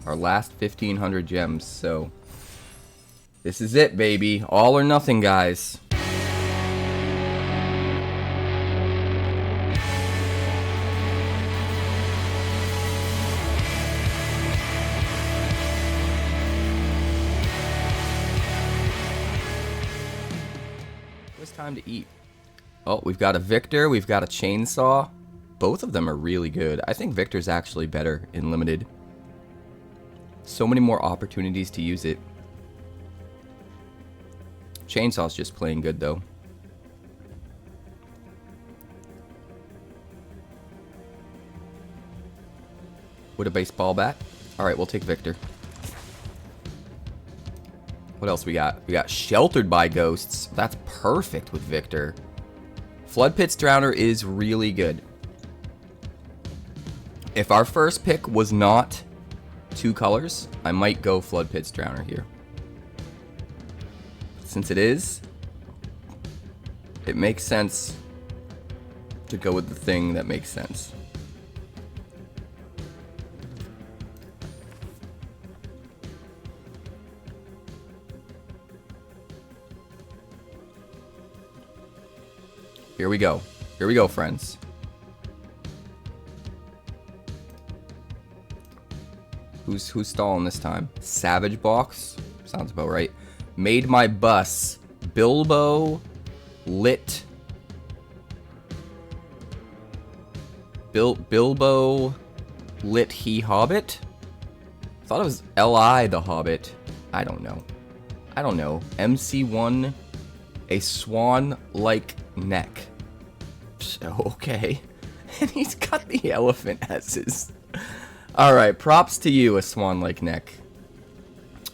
Our last 1,500 gems, so this is it, baby. All or nothing, guys. It's time to eat. Oh, we've got a Victor, we've got a Chainsaw. Both of them are really good. I think Victor's actually better in Limited. So many more opportunities to use it. Chainsaw's just plain good, though. With a baseball bat. Alright, we'll take Victor. What else we got? We got Sheltered by Ghosts. That's perfect with Victor. Flood Pit's Drowner is really good. If our first pick was not 2 colors, I might go Flood Pit's Drowner here. Since it is, it makes sense to go with the thing that makes sense. Here we go. Here we go, friends. Who's stalling this time? Savage Box? Sounds about right. Made My Bus. Bilbo Lit. Bilbo Lit He Hobbit? I thought it was L.I. the Hobbit. I don't know. I don't know. MC1. A swan-like neck. Okay. And he's got the elephant S's. Alright, props to you, a swan-like neck.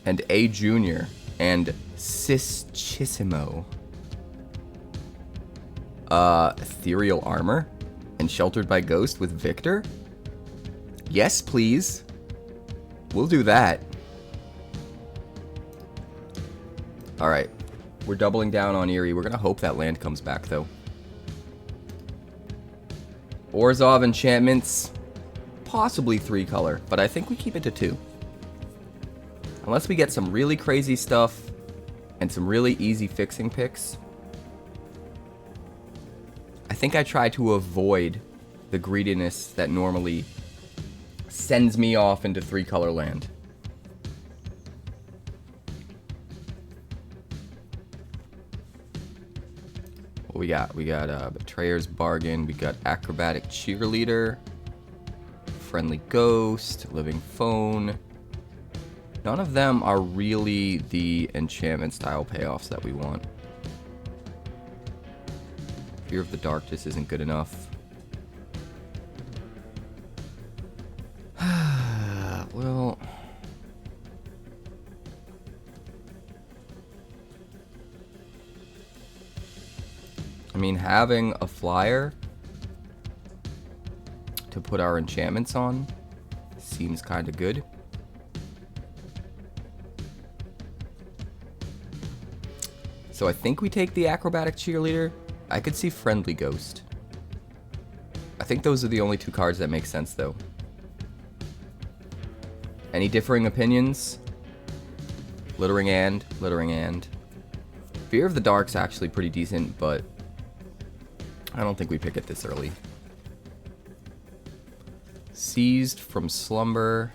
And A Junior. And Cischissimo. Ethereal Armor. And Sheltered by Ghost with Victor? Yes, please. We'll do that. Alright. We're doubling down on Eerie. We're gonna hope that land comes back, though. Orzhov enchantments. Possibly 3 color, but I think we keep it to 2. Unless we get some really crazy stuff and some really easy fixing picks. I think I try to avoid the greediness that normally sends me off into 3 color land. What we got? We got Betrayer's Bargain. We got Acrobatic Cheerleader. Friendly Ghost. Living Phone. None of them are really the enchantment style payoffs that we want. Fear of the Dark just isn't good enough. Well, I mean, having a flyer to put our enchantments on seems kind of good. So I think we take the Acrobatic Cheerleader. I could see Friendly Ghost. I think those are the only 2 cards that make sense, though. Any differing opinions? Littering and. Fear of the Dark's actually pretty decent, but I don't think we pick it this early. Seized from Slumber.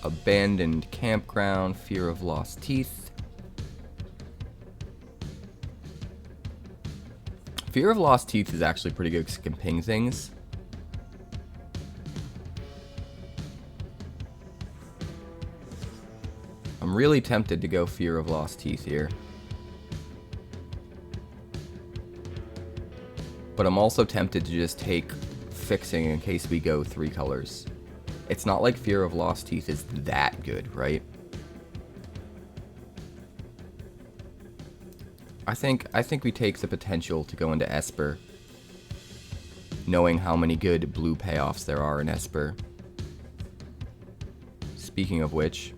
Abandoned Campground. Fear of Lost Teeth. Fear of Lost Teeth is actually pretty good because it can ping things. I'm really tempted to go Fear of Lost Teeth here. But I'm also tempted to just take Fixing in case we go 3 colors. It's not like Fear of Lost Teeth is that good, right? I think we take the potential to go into Esper, knowing how many good blue payoffs there are in Esper. Speaking of which,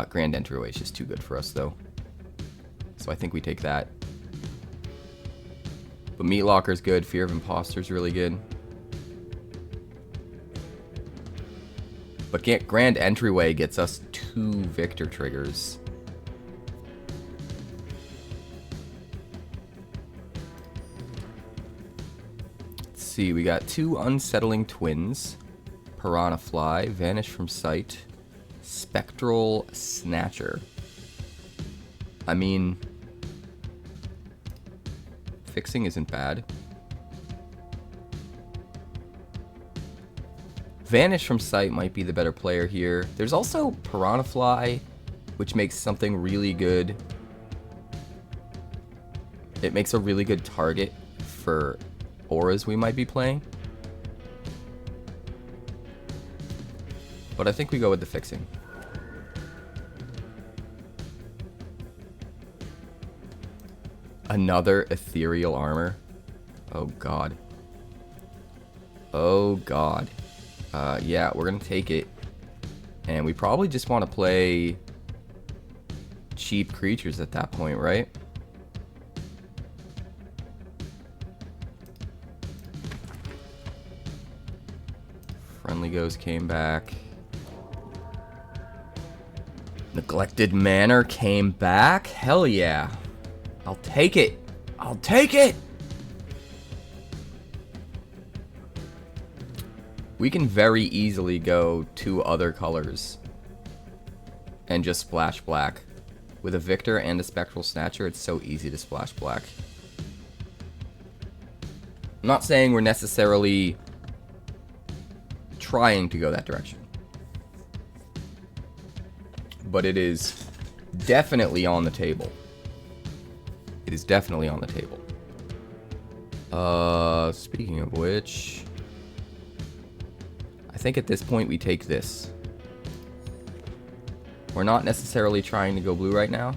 Grand Entryway is just too good for us, though. So I think we take that. But Meat Locker's good. Fear of Imposter's really good. But Grand Entryway gets us 2 Victor triggers. Let's see, we got 2 Unsettling Twins, Piranha Fly, Vanish from Sight, Spectral Snatcher. I mean, fixing isn't bad. Vanish from Sight might be the better player here. There's also Piranha Fly, which makes something really good. It makes a really good target for auras we might be playing. But I think we go with the fixing. Another Ethereal Armor. Oh god. Oh god. Yeah, we're gonna take it. And we probably just want to play cheap creatures at that point, right? Friendly Ghost came back. Neglected Manor came back? Hell yeah. I'll take it. I'll take it! We can very easily go 2 other colors and just splash black. With a Victor and a Spectral Snatcher, it's so easy to splash black. I'm not saying we're necessarily trying to go that direction, but it is definitely on the table. It is definitely on the table. Speaking of which, I think at this point we take this. We're not necessarily trying to go blue right now.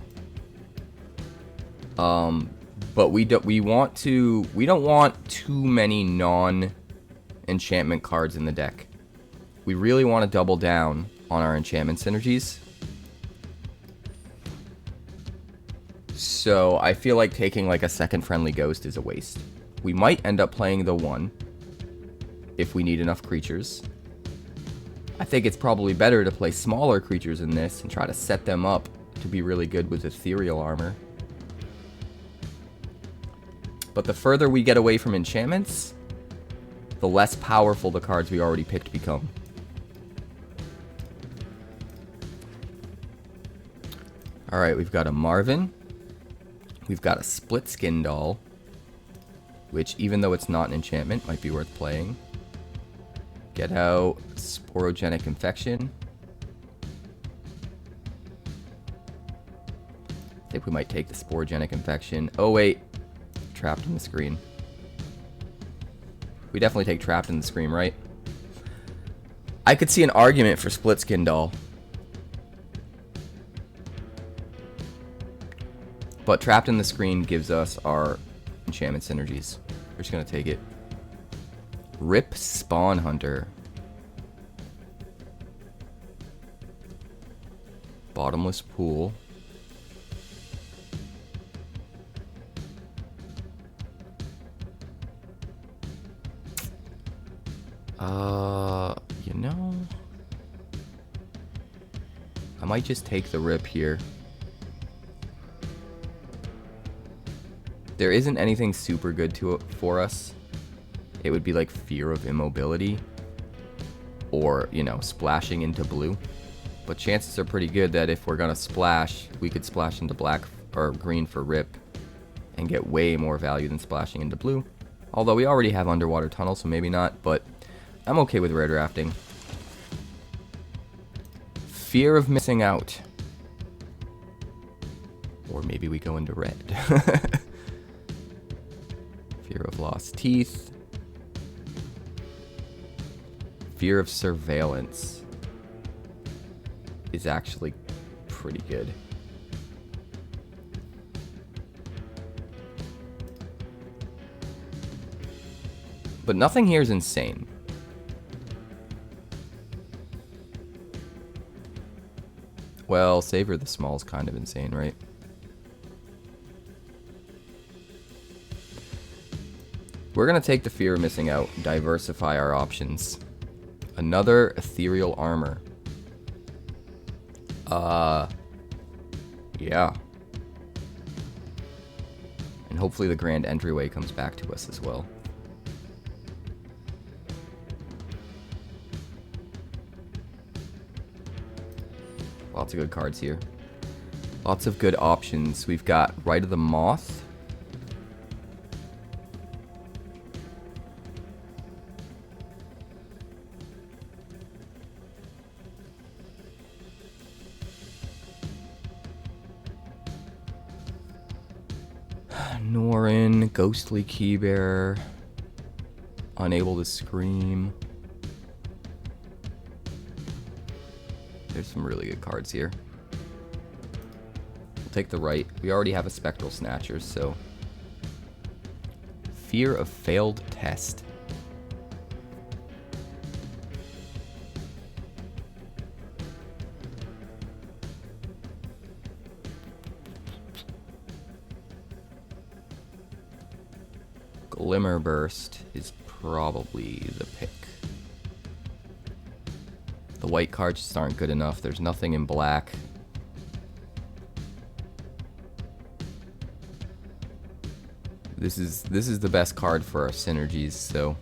But we don't want too many non-enchantment cards in the deck. We really want to double down on our enchantment synergies. So I feel like taking like a second Friendly Ghost is a waste. We might end up playing the 1 if we need enough creatures. I think it's probably better to play smaller creatures in this and try to set them up to be really good with Ethereal Armor. But the further we get away from enchantments, the less powerful the cards we already picked become. Alright, we've got a Marvin. We've got a Split Skin Doll, which, even though it's not an enchantment, might be worth playing. Get out Sporogenic Infection. I think we might take the Sporogenic Infection. Oh wait, Trapped in the Screen. We definitely take Trapped in the Screen, right? I could see an argument for Split Skin Doll. But Trapped in the Screen gives us our enchantment synergies. We're just going to take it. Rip Spawn Hunter. Bottomless Pool. You know, I might just take the Rip here. There isn't anything super good to it for us. It would be like Fear of Immobility, or, you know, splashing into blue. But chances are pretty good that if we're gonna splash, we could splash into black or green for Rip and get way more value than splashing into blue. Although we already have Underwater Tunnel, so maybe not, but I'm okay with rare drafting. Fear of Missing Out. Or maybe we go into red. Fear of Lost Teeth. Fear of Surveillance is actually pretty good. But nothing here is insane. Well, Savor the Small is kind of insane, right? We're going to take the Fear of Missing Out, diversify our options. Another Ethereal Armor. Yeah. And hopefully the grand entryway comes back to us as well. Lots of good cards here. Lots of good options. We've got Rite of the Moth. Norin, Ghostly Keybearer, Unable to Scream. There's some really good cards here. We'll take the right. We already have a Spectral Snatcher, so... Fear of Failed Test. Glimmer Burst is probably the pick. The white cards just aren't good enough. There's nothing in black. This is the best card for our synergies, so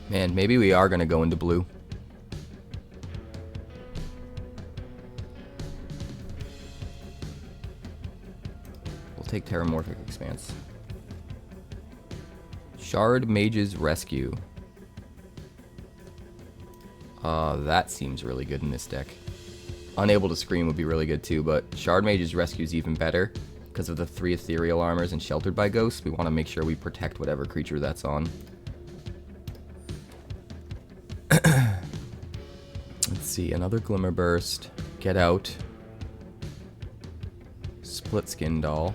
man, maybe we are gonna go into blue. Take Terramorphic Expanse. Shard Mage's Rescue. That seems really good in this deck. Unable to Scream would be really good too, but Shard Mage's Rescue is even better because of the 3 Ethereal armors and Sheltered by Ghosts. We want to make sure we protect whatever creature that's on. Let's see, another Glimmer Burst. Get Out. Split Skin Doll.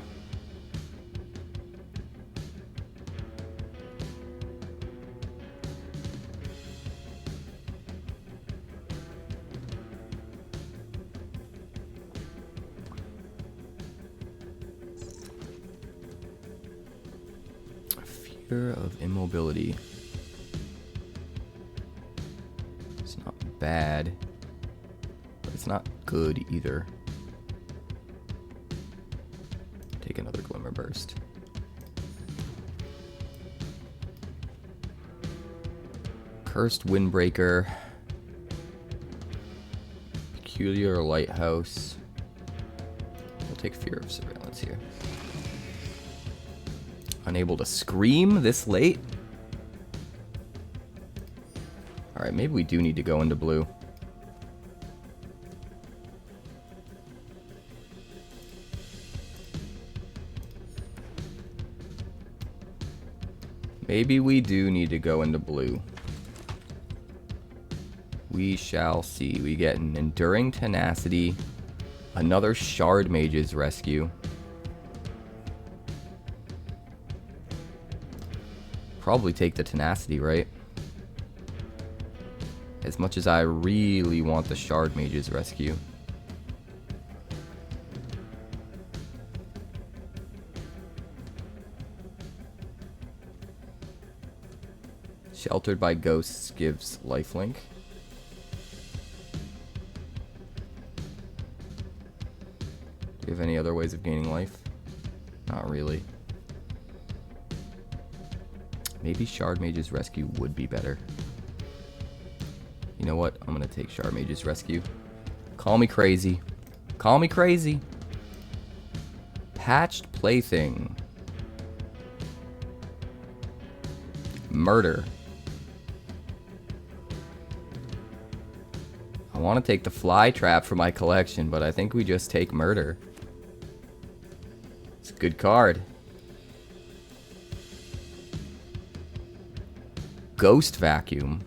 Fear of Immobility. It's not bad, but it's not good either. Take another Glimmer Burst. Cursed Windbreaker. Peculiar Lighthouse. We'll take Fear of Surveillance here. Unable to Scream this late? Alright, maybe we do need to go into blue. Maybe we do need to go into blue. We shall see. We get an Enduring Tenacity, another Shard Mage's Rescue. Probably take the Tenacity, right? As much as I really want the Shard Mage's Rescue. Sheltered by Ghosts gives lifelink. Do you have any other ways of gaining life? Not really. Maybe Shard Mage's Rescue would be better. You know what? I'm gonna take Shard Mage's Rescue. Call me crazy. Call me crazy. Patched Plaything. Murder. I want to take the Fly Trap for my collection, but I think we just take Murder. It's a good card. Ghost Vacuum.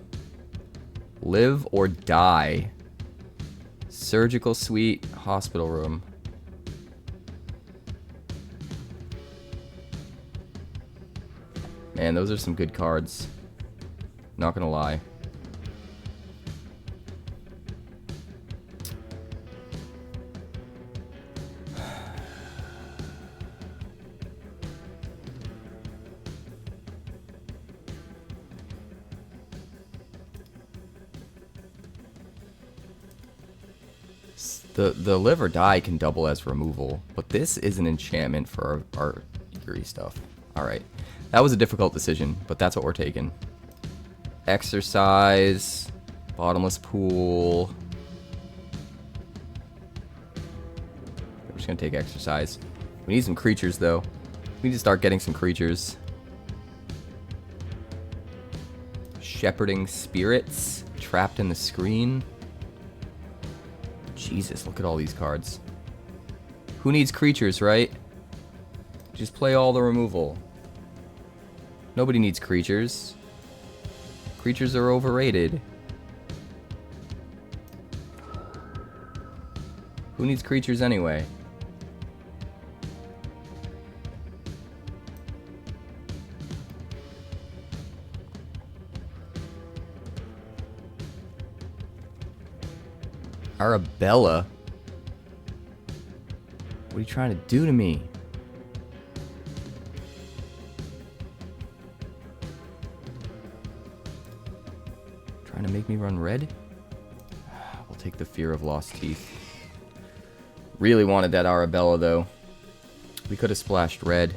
Live or Die. Surgical Suite. Hospital Room. Man, those are some good cards. Not gonna lie. The live or die can double as removal, but this is an enchantment for our eerie stuff. Alright. That was a difficult decision, but that's what we're taking. Exercise. Bottomless pool. We're just gonna take exercise. We need some creatures, though. We need to start getting some creatures. Shepherding spirits. Trapped in the screen. Jesus, look at all these cards. Who needs creatures, right? Just play all the removal. Nobody needs creatures. Creatures are overrated. Who needs creatures anyway? Arabella? What are you trying to do to me? Trying to make me run red? We'll take the fear of lost teeth. Really wanted that Arabella though. We could have splashed red.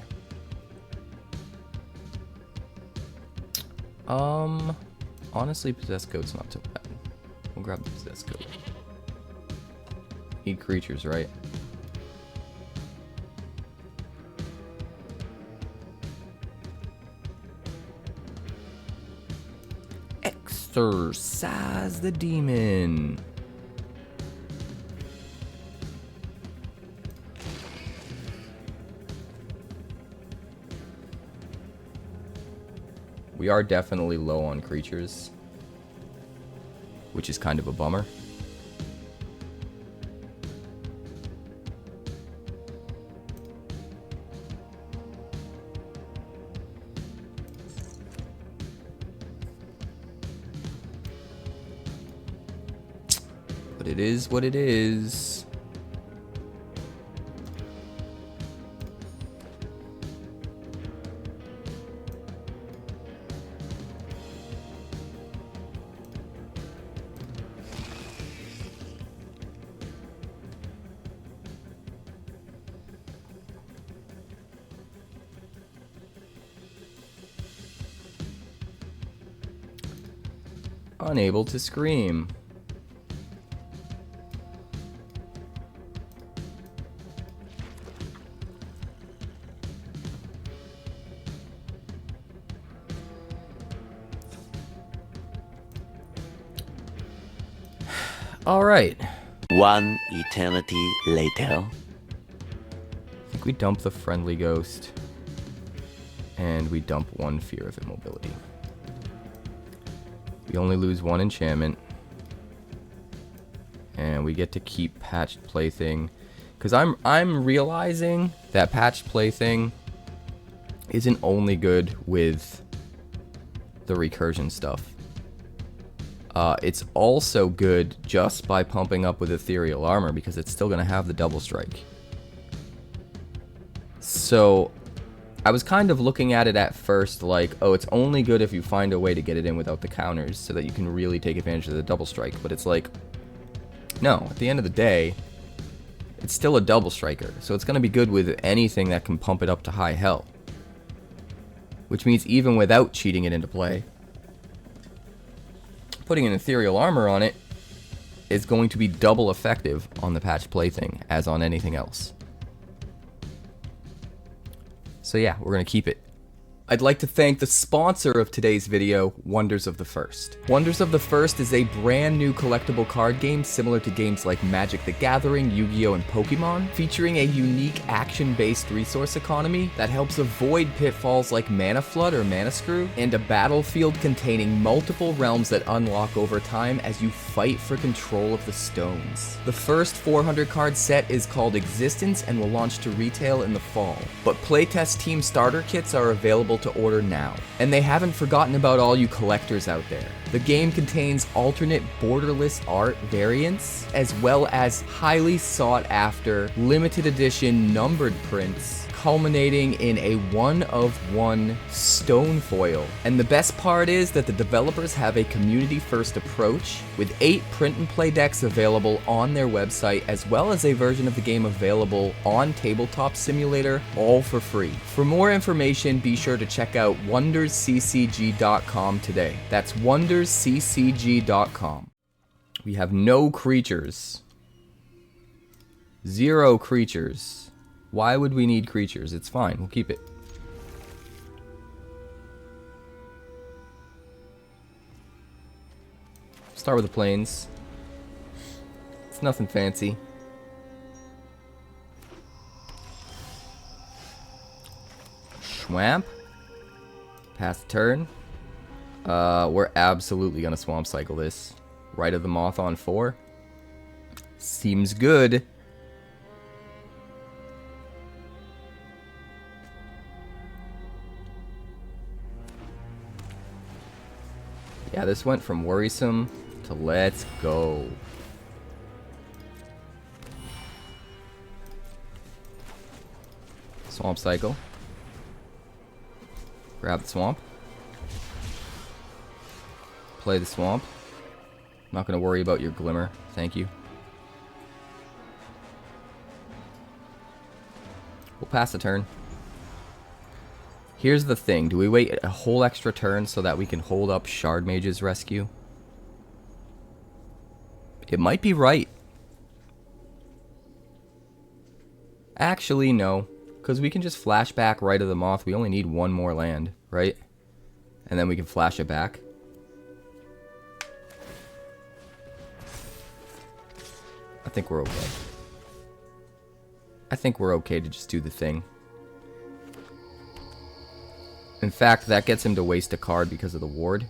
Honestly, Possessed Goat's not too bad. We'll grab the Possessed Goat. Need creatures, right? Exorcise the demon. We are definitely low on creatures, which is kind of a bummer. But it is what it is. Unable to scream. All right. One eternity later. I think we dump the friendly ghost. And we dump one fear of immobility. We only lose one enchantment. And we get to keep Patched Plaything. Because I'm realizing that Patched Plaything isn't only good with the recursion stuff. It's also good just by pumping up with Ethereal Armor because it's still going to have the double strike. So I was kind of looking at it at first like, oh, it's only good if you find a way to get it in without the counters so that you can really take advantage of the double strike. But it's like, no, at the end of the day, it's still a double striker. So it's going to be good with anything that can pump it up to high hell. Which means even without cheating it into play, putting an Ethereal Armor on it is going to be double effective on the Patched Plaything as on anything else. So yeah, we're going to keep it. I'd like to thank the sponsor of today's video, Wonders of the First. Wonders of the First is a brand new collectible card game similar to games like Magic the Gathering, Yu-Gi-Oh! And Pokemon, featuring a unique action-based resource economy that helps avoid pitfalls like Mana Flood or Mana Screw, and a battlefield containing multiple realms that unlock over time as you fight for control of the stones. The first 400 card set is called Existence and will launch to retail in the fall, but playtest team starter kits are available to order now. And they haven't forgotten about all you collectors out there. The game contains alternate borderless art variants, as well as highly sought after limited edition numbered prints culminating in a 1-of-1 stone foil. And the best part is that the developers have a community-first approach, with 8 print-and-play decks available on their website, as well as a version of the game available on Tabletop Simulator, all for free. For more information, be sure to check out wondersccg.com today. That's wondersccg.com. We have no creatures. 0 creatures. Why would we need creatures? It's fine. We'll keep it. Start with the plains. It's nothing fancy. Swamp. Pass the turn. We're absolutely gonna swamp cycle this. Rite of the Moth on 4. Seems good. Yeah, this went from worrisome to let's go. Swamp cycle. Grab the swamp. Play the swamp. Not going to worry about your glimmer. Thank you. We'll pass the turn. Here's the thing. Do we wait a whole extra turn so that we can hold up Shard Mage's Rescue? It might be right. Actually, no. Because we can just flash back Rite of the Moth. We only need 1 more land, right? And then we can flash it back. I think we're okay. I think we're okay to just do the thing. In fact, that gets him to waste a card because of the ward.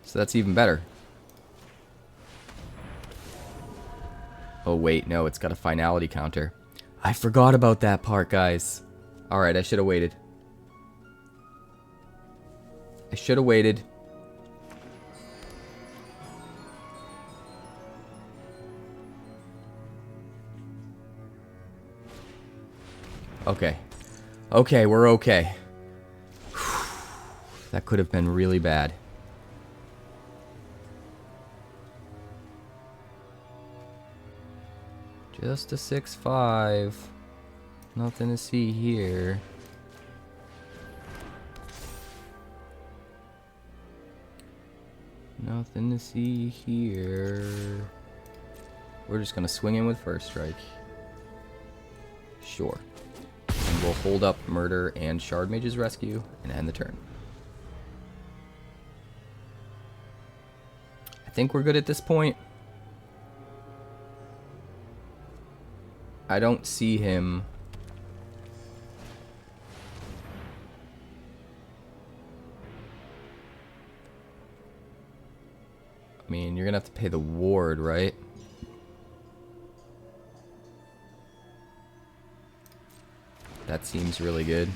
So that's even better. Oh wait, no, it's got a finality counter. I forgot about that part, guys. Alright, I should have waited. I should have waited. Okay. Okay, we're okay. That could have been really bad. Just a 6/5. Nothing to see here. Nothing to see here. We're just gonna swing in with first strike. Sure. And we'll hold up Murder and Shard Mage's Rescue and end the turn. I think we're good at this point. I don't see him. I mean, you're gonna have to pay the ward, right? That seems really good.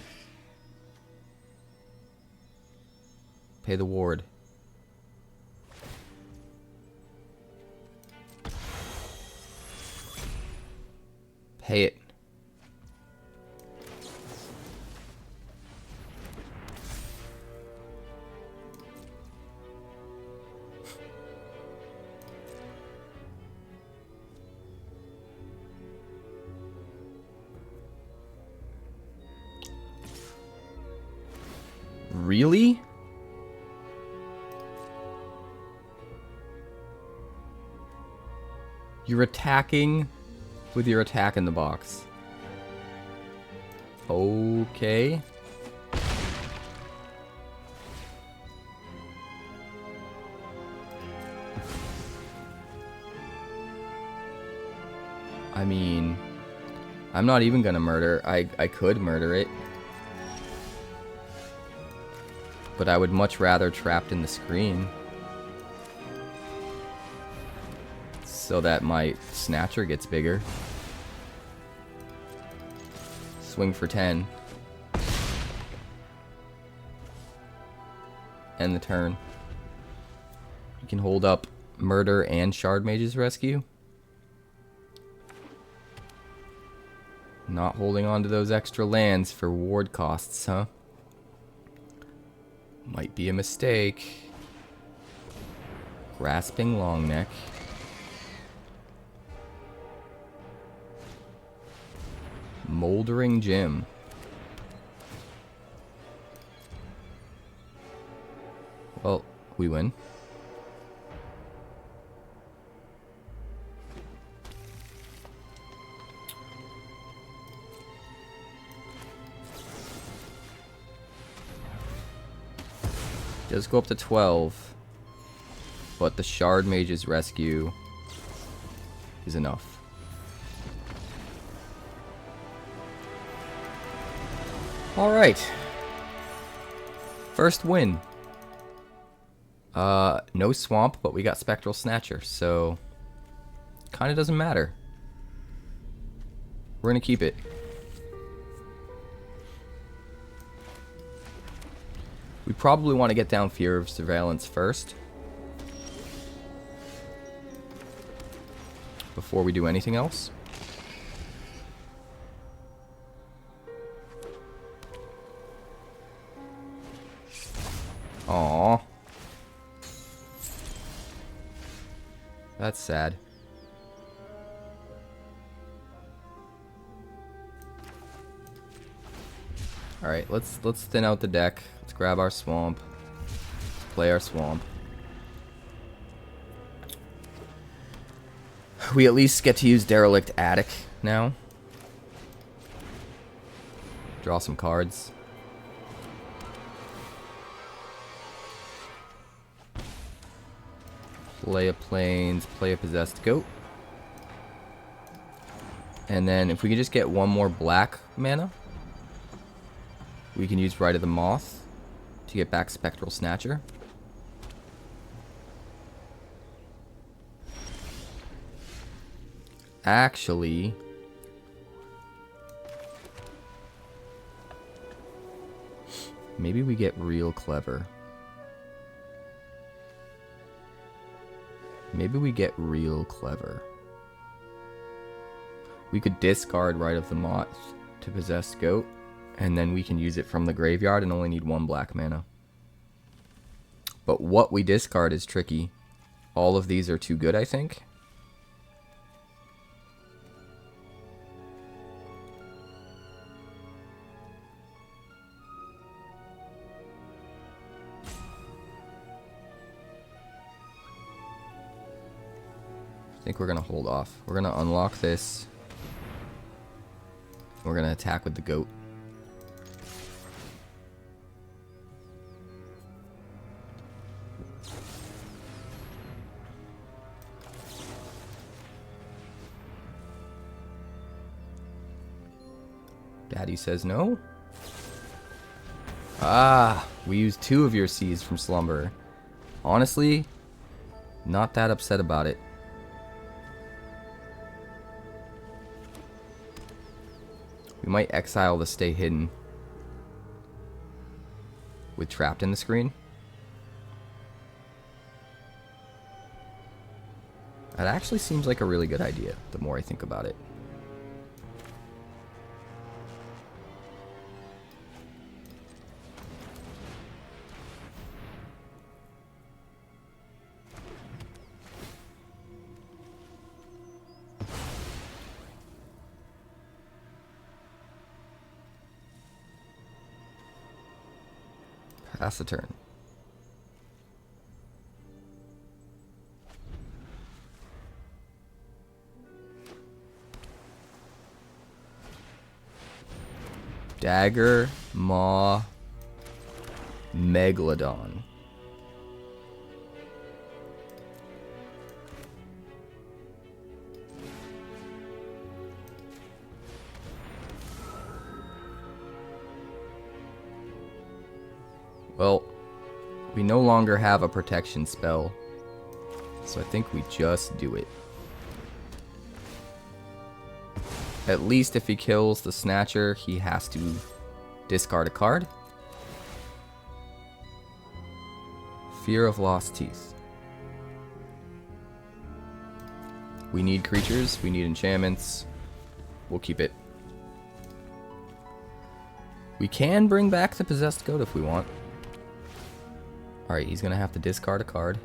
Pay the ward. Pay it. Really? You're attacking with your attack in the box. Okay. I mean, I'm not even gonna murder. I could murder it. But I would much rather Trapped in the Screen. So that my Snatcher gets bigger. Swing for 10. End the turn. You can hold up Murder and Shard Mage's Rescue. Not holding on to those extra lands for ward costs, huh? Might be a mistake. Grasping Longneck. Moldering Gym. Well, we win. Does go up to 12, but the Shard Mage's Rescue is enough. Alright. First win. No Swamp, but we got Spectral Snatcher, so kinda doesn't matter. We're gonna keep it. We probably want to get down Fear of Surveillance first, before we do anything else. Aww. That's sad. Alright, let's thin out the deck. Let's grab our Swamp. Let's play our Swamp. We at least get to use Derelict Attic now. Draw some cards. Play a Plains, play a Possessed Goat. And then if we could just get one more black mana, we can use Rite of the Moth to get back Spectral Snatcher. Actually, maybe we get real clever. Maybe we get real clever. We could discard Rite of the Moth to Possessed Goat, and then we can use it from the graveyard and only need one black mana. But what we discard is tricky. All of these are too good, I think. I think we're gonna hold off. We're gonna unlock this. We're gonna attack with the goat. Daddy says no. Ah, we used 2 of your Seas from Slumber. Honestly, not that upset about it. We might exile the Stay Hidden with Trapped in the Screen. That actually seems like a really good idea, the more I think about it. Pass the turn. Dagger, Maw, Megalodon. Well, we no longer have a protection spell, so I think we just do it. At least if he kills the Snatcher, he has to discard a card. Fear of Lost Teeth. We need creatures, we need enchantments. We'll keep it. We can bring back the possessed goat if we want. Alright, he's gonna have to discard a card.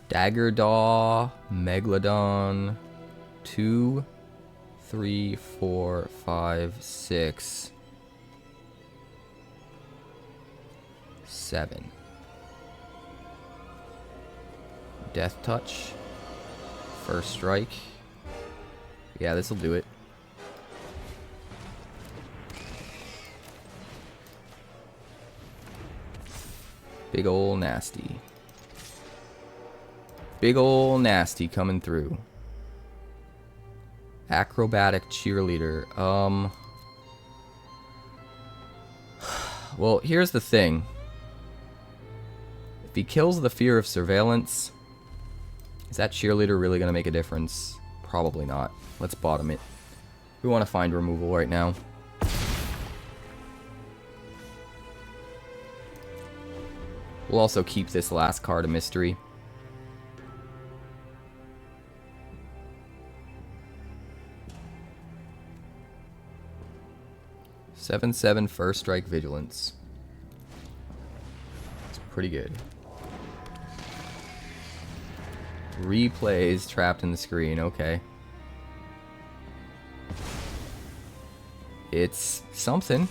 Daggerdaw, Megalodon, 2, 3, 4, 5, 6, 7. Death Touch. First strike. Yeah, this'll do it. Big ol' nasty. Big ol' nasty coming through. Acrobatic cheerleader. Well, here's the thing. If he kills the fear of surveillance, is that cheerleader really going to make a difference? Probably not. Let's bottom it. We want to find removal right now. We'll also keep this last card a mystery. Seven first strike vigilance. It's pretty good. Replays trapped in the screen. Okay. It's something.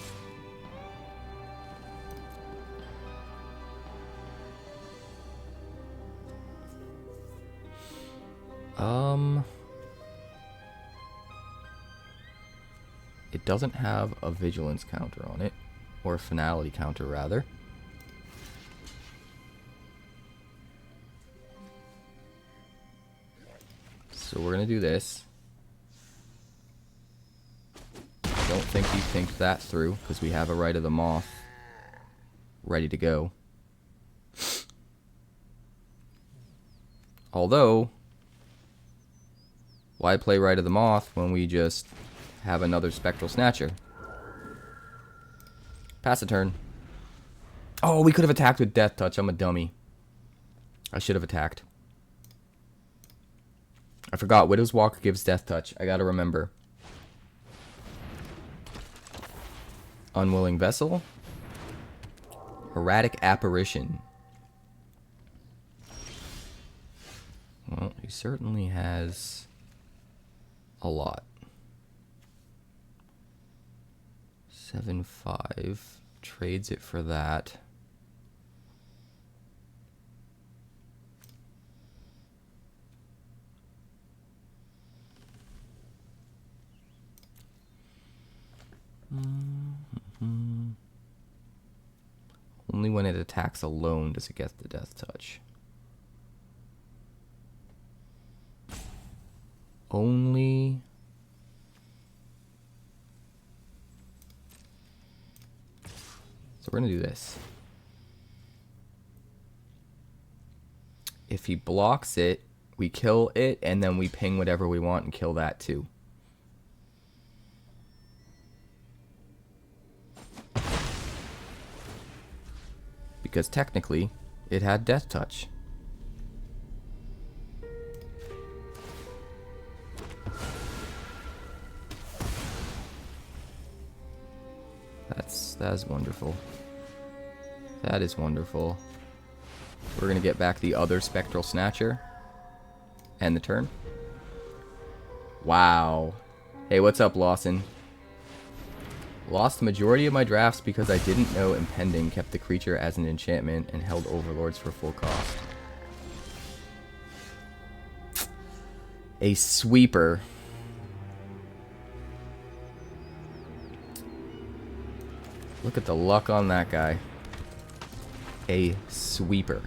It doesn't have a vigilance counter on it, or a finality counter rather. So we're gonna do this. I don't think he thinks that through, because we have a Rite of the Moth ready to go. Although, why play Rite of the Moth when we just have another Spectral Snatcher? Pass a turn. Oh, we could have attacked with Death Touch. I'm a dummy. I should have attacked. I forgot. Widow's Walk gives Death Touch. I gotta remember. Unwilling Vessel. Erratic Apparition. Well, he certainly has a lot. 7/5. Trades it for that. Only when it attacks alone does it get the Death Touch. Only... So we're going to do this. If he blocks it, we kill it, and then we ping whatever we want and kill that too. Because technically, it had Death Touch. That is wonderful. That is wonderful. We're gonna get back the other Spectral Snatcher. End the turn. Wow. Hey, what's up, Lawson? Lost the majority of my drafts because I didn't know Impending kept the creature as an enchantment and held Overlords for full cost. A sweeper. Look at the luck on that guy. A sweeper.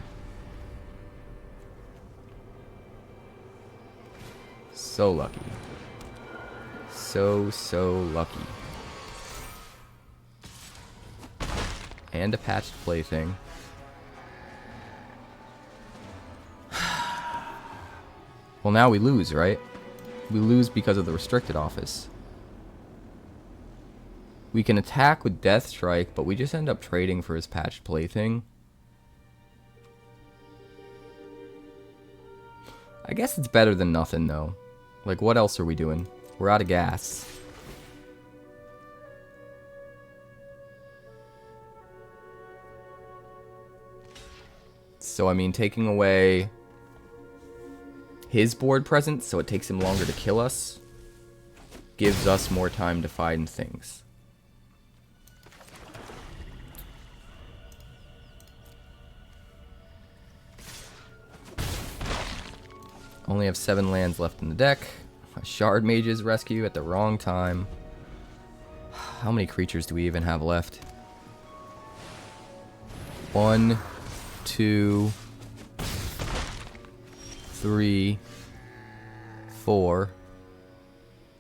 So lucky. So lucky. And a patched plaything. Well, now we lose, right? We lose because of the restricted office. We can attack with Death Strike, but we just end up trading for his patched plaything. I guess it's better than nothing, though. Like, what else are we doing? We're out of gas. So, I mean, taking away his board presence, so it takes him longer to kill us, gives us more time to find things. Only have 7 lands left in the deck. A Shard Mage's Rescue at the wrong time. How many creatures do we even have left? 1, 2, 3, 4,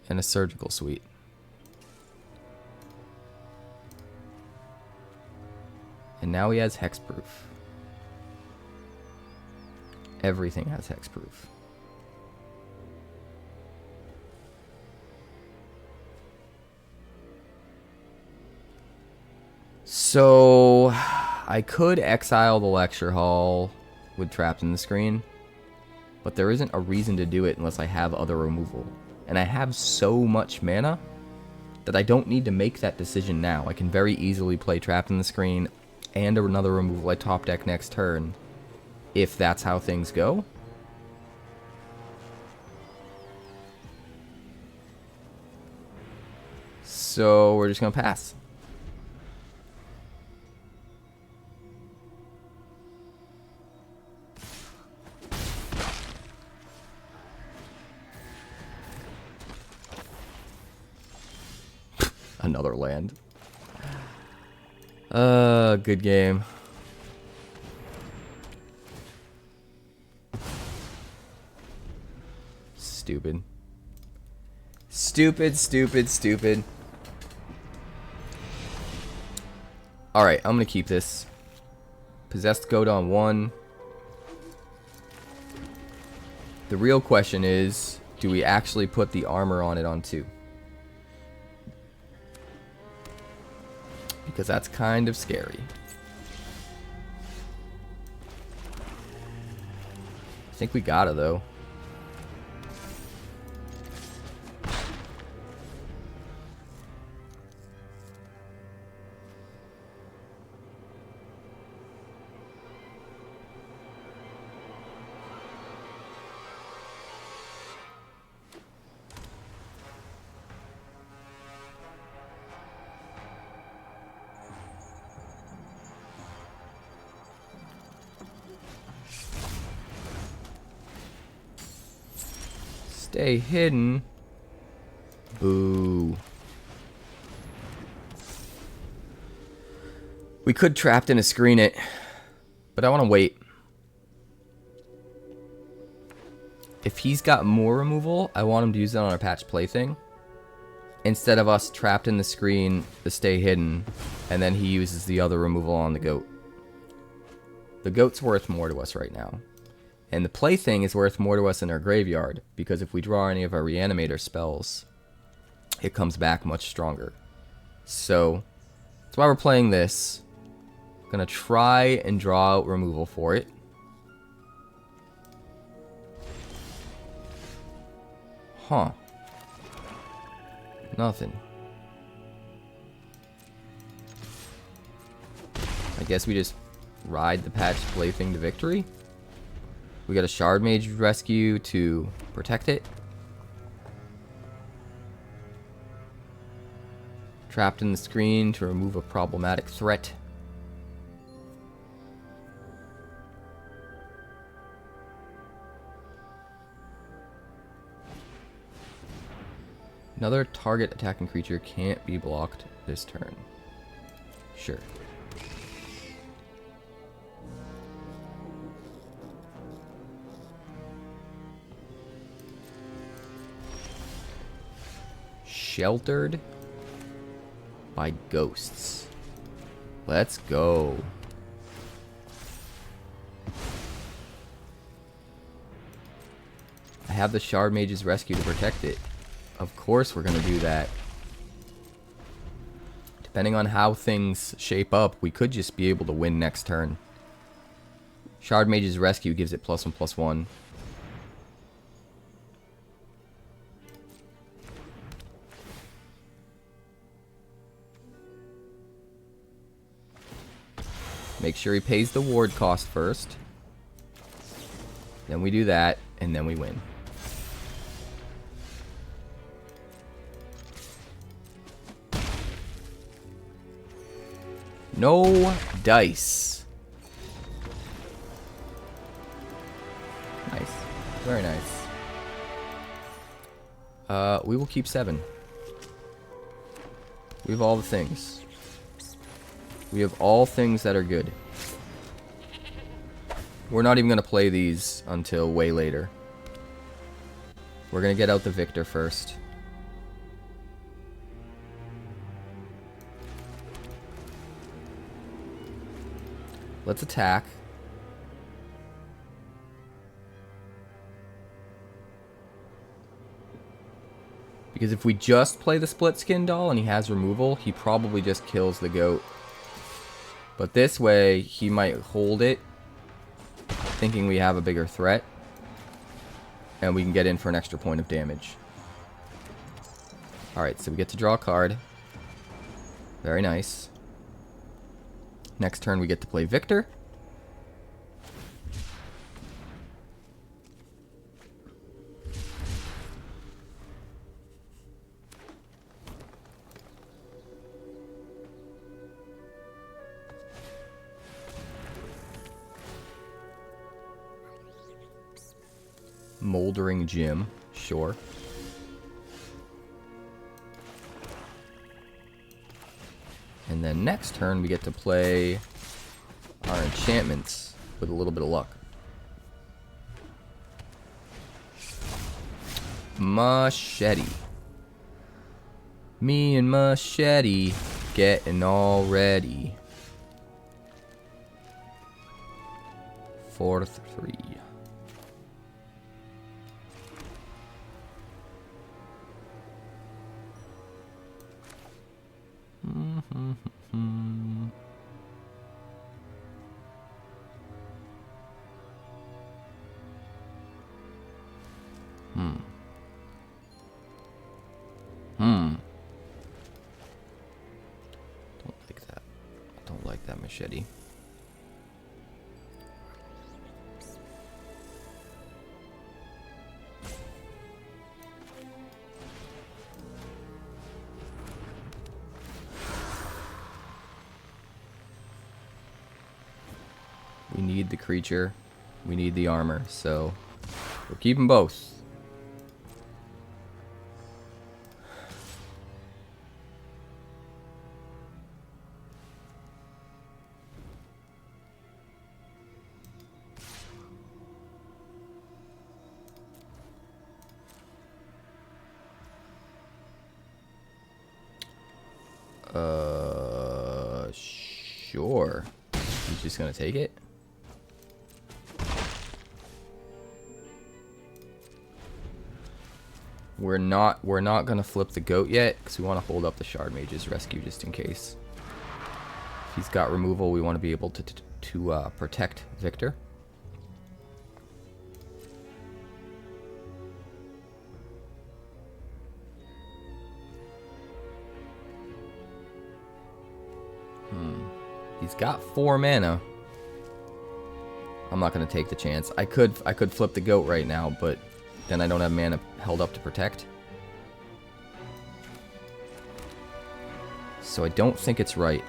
and a Surgical Suite. And now he has Hexproof. Everything has Hexproof. So, I could exile the Lecture Hall with Trapped in the Screen, but there isn't a reason to do it unless I have other removal. And I have so much mana that I don't need to make that decision now. I can very easily play Trapped in the Screen and another removal I top deck next turn, if that's how things go. So, we're just going to pass. Another land. Good game. Stupid. Stupid, stupid, stupid. Alright, I'm gonna keep this. Possessed Goat on 1. The real question is, do we actually put the armor on it on 2? Because that's kind of scary. I think we gotta, though. Stay hidden. Boo. We could Trapped in a Screen it, but I want to wait. If he's got more removal, I want him to use it on our patch plaything. Instead of us Trapped in the Screen, the Stay Hidden, and then he uses the other removal on the goat. The goat's worth more to us right now. And the plaything is worth more to us in our graveyard, because if we draw any of our reanimator spells, it comes back much stronger. So, that's why we're playing this. Gonna try and draw out removal for it. Huh. Nothing. I guess we just ride the patched plaything to victory. We got a Shard Mage Rescue to protect it. Trapped in the Screen to remove a problematic threat. Another target attacking creature can't be blocked this turn. Sure. Sheltered by ghosts. Let's go. I have the Shard Mage's Rescue to protect it. Of course we're gonna do that. Depending on how things shape up, we could just be able to win next turn. Shard Mage's Rescue gives it +1/+1. Make sure he pays the ward cost first. Then we do that, and then we win. No dice. Nice. Very nice. We will keep 7. We have all the things. We have all things that are good. We're not even going to play these until way later. We're going to get out the Victor first. Let's attack. Because if we just play the split skin doll and he has removal, he probably just kills the goat. But this way, he might hold it, thinking we have a bigger threat. And we can get in for an extra point of damage. Alright, so we get to draw a card. Very nice. Next turn, we get to play Victor. Moldering Gym, sure. And then next turn we get to play our enchantments with a little bit of luck. Machete. Me and Machete getting all ready. 4/3. Don't like that. Don't like that machete. We need the creature. We need the armor. So we're keeping both. Sure. He's just gonna take it. We're not gonna flip the goat yet because we want to hold up the Shard Mage's Rescue just in case. If he's got removal, we want to be able to protect Victor. He's got 4 mana. I'm not gonna take the chance. I could flip the goat right now, but then I don't have mana held up to protect. So I don't think it's right.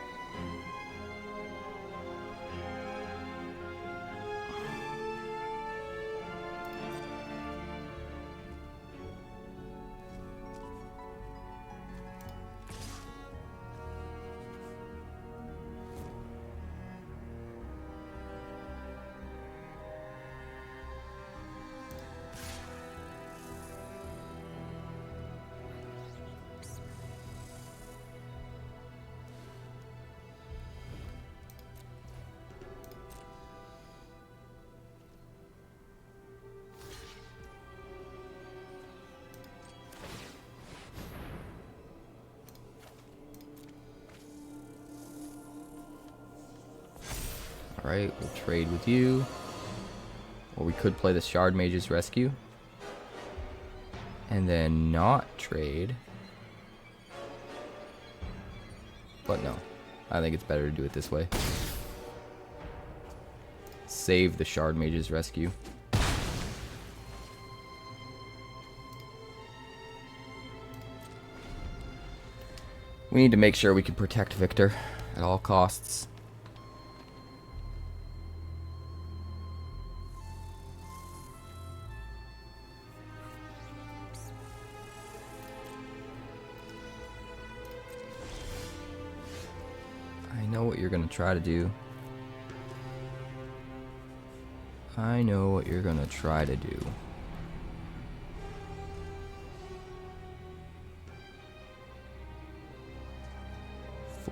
Alright, we'll trade with you. Or we could play the Shard Mage's Rescue. And then not trade. But no. I think it's better to do it this way. Save the Shard Mage's Rescue. We need to make sure we can protect Victor at all costs. I know what you're gonna try to do. I know what you're gonna try to do.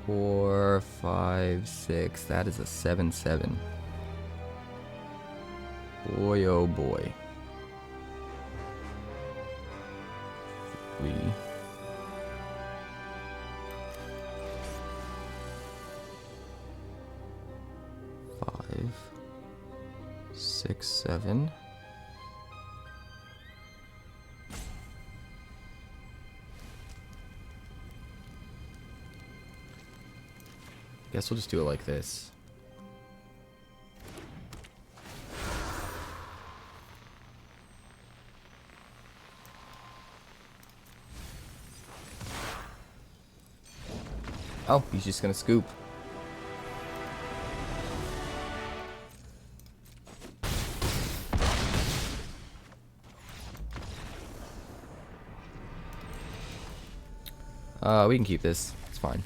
Four, 5, 6. That is a 7/7. Boy, oh boy. 3. 5, 6, 7. Guess we'll just do it like this. Oh, he's just gonna scoop. We can keep this. It's fine.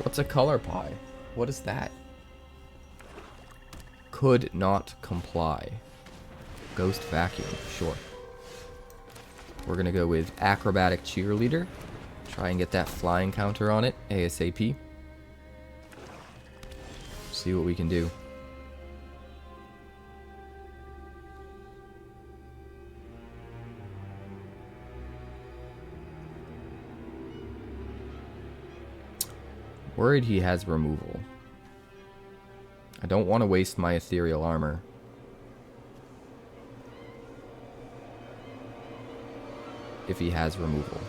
What's a color pie? What is that? Could not comply. Ghost vacuum, sure. We're gonna go with acrobatic cheerleader. Try and get that flying counter on it ASAP. See what we can do. Worried he has removal. I don't want to waste my ethereal armor. If he has removal.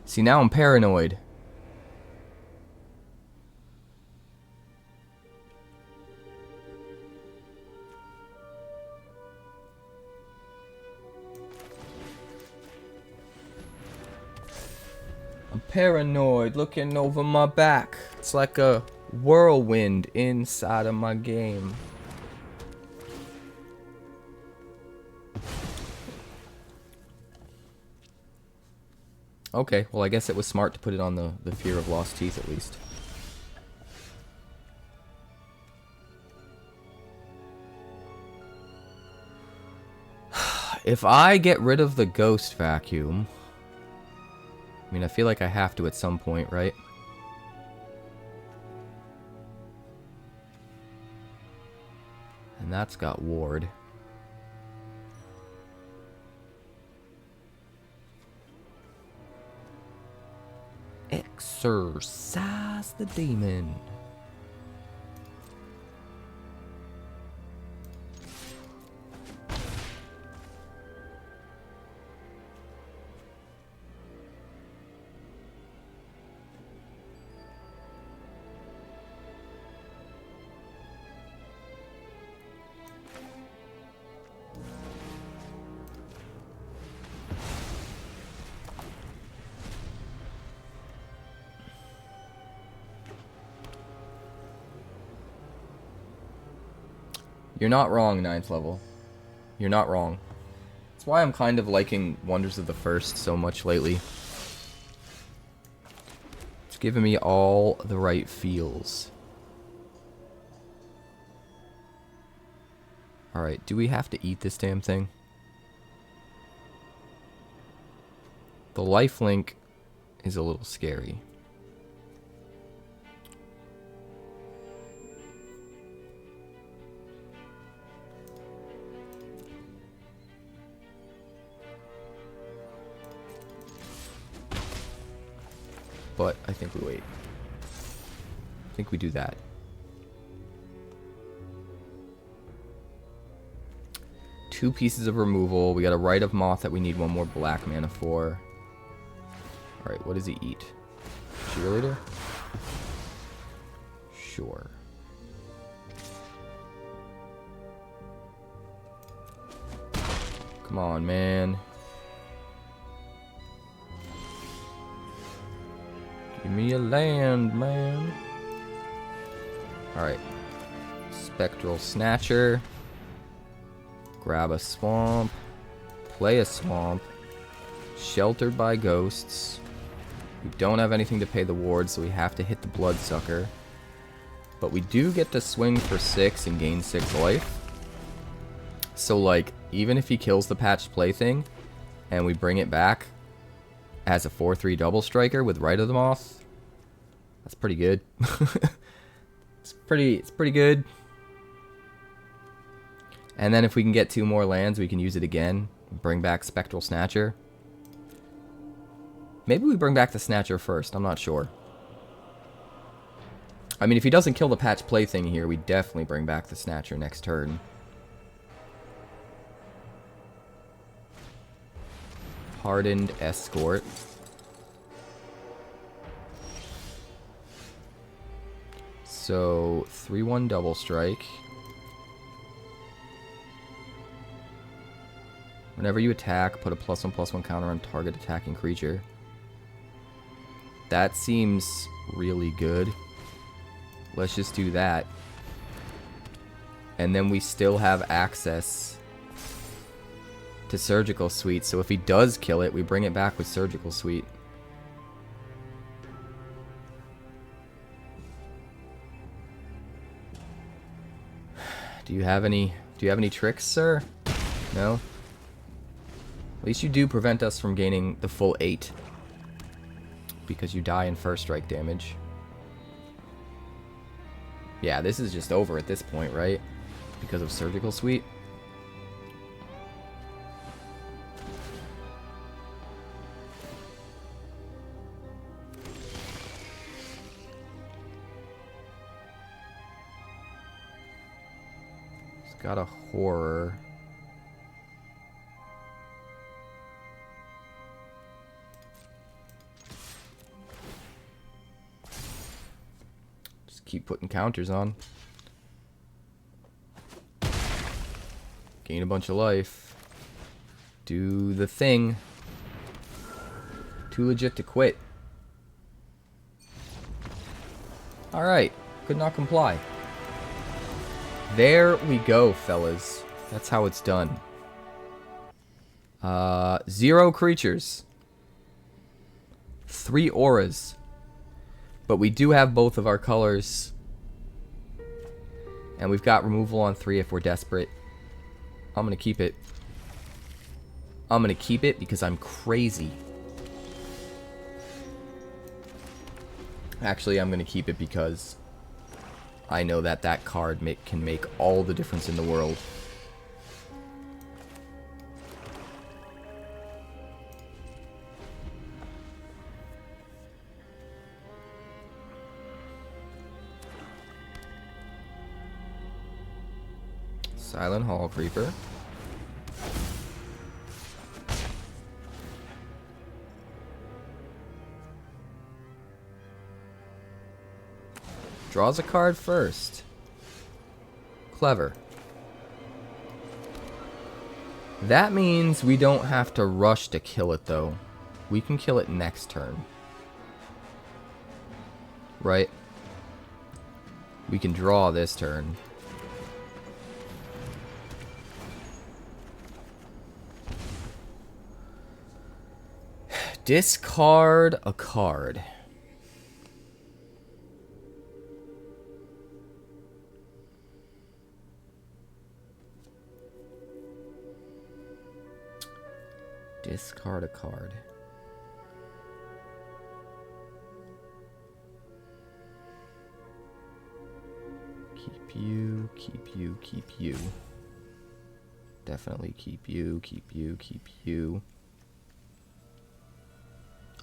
See, now I'm paranoid. I'm paranoid, looking over my back. It's like a whirlwind inside of my game. Okay, well I guess it was smart to put it on the fear of lost teeth at least. If I get rid of the ghost vacuum... I mean, I feel like I have to at some point, right? And that's got ward. Exorcise the demon. You're not wrong, 9th level. You're not wrong. That's why I'm kind of liking Wonders of the First so much lately. It's giving me all the right feels. Alright, do we have to eat this damn thing? The lifelink is a little scary. But I think we wait. I think we do that. Two pieces of removal. We got a Rite of Moth that we need one more black mana for. Alright, what does he eat? Cheerleader? Sure. Come on, man. Give me a land, man. Alright. Spectral Snatcher. Grab a swamp. Play a swamp. Sheltered by ghosts. We don't have anything to pay the ward, so we have to hit the Bloodsucker. But we do get to swing for 6 and gain 6 life. So, like, even if he kills the Patched Plaything, and we bring it back as a 4/3 double striker with Rite of the Moth, that's pretty good. It's pretty good. And then if we can get 2 more lands, we can use it again. Bring back Spectral Snatcher. Maybe we bring back the Snatcher first. I'm not sure. I mean, if he doesn't kill the Patched Plaything here, we definitely bring back the Snatcher next turn. Hardened Escort. So, 3/1 double strike. Whenever you attack, put a +1/+1 counter on target attacking creature. That seems really good. Let's just do that. And then we still have access to Surgical Suite. So if he does kill it, we bring it back with Surgical Suite. Do you have any tricks, sir? No? At least you do prevent us from gaining the full 8. Because you die in first strike damage. Yeah, this is just over at this point, right? Because of Surgical Suite. It's got a horror. Keep putting counters on. Gain a bunch of life. Do the thing. Too legit to quit. Alright. Could not comply. There we go, fellas. That's how it's done. 0 creatures. 3 auras. But we do have both of our colors. And we've got removal on 3 if we're desperate. I'm going to keep it. I'm going to keep it because I'm crazy. Actually, I'm going to keep it because I know that that card can make all the difference in the world. Silent Hall Creeper. Draws a card first. Clever. That means we don't have to rush to kill it, though. We can kill it next turn. Right? We can draw this turn. Discard a card. Discard a card. Keep you, keep you, keep you. Definitely keep you, keep you, keep you.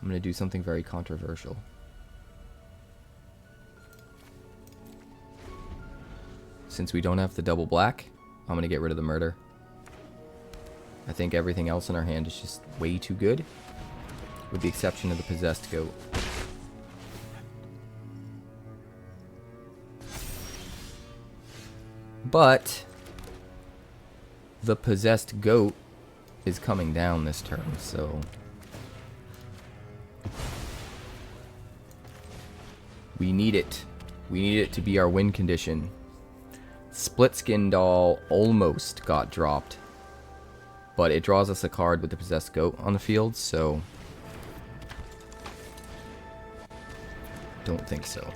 I'm gonna do something very controversial. Since we don't have the double black, I'm gonna get rid of the murder. I think everything else in our hand is just way too good, with the exception of the possessed goat. But the possessed goat is coming down this turn, so we need it. We need it to be our win condition. Split Skin Doll almost got dropped, but it draws us a card with the possessed goat on the field, so don't think so.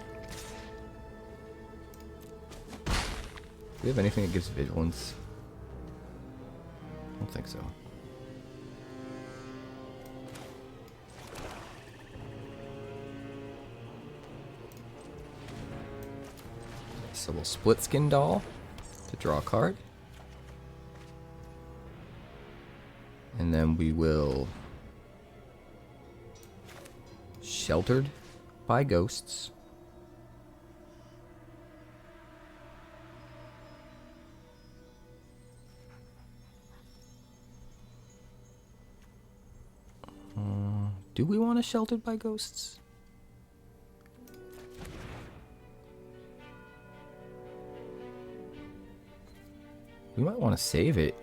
Do we have anything that gives vigilance? I don't think so. So we'll Split Skin Doll to draw a card. And then we will Sheltered by Ghosts. Do we want to Sheltered by Ghosts? We might want to save it.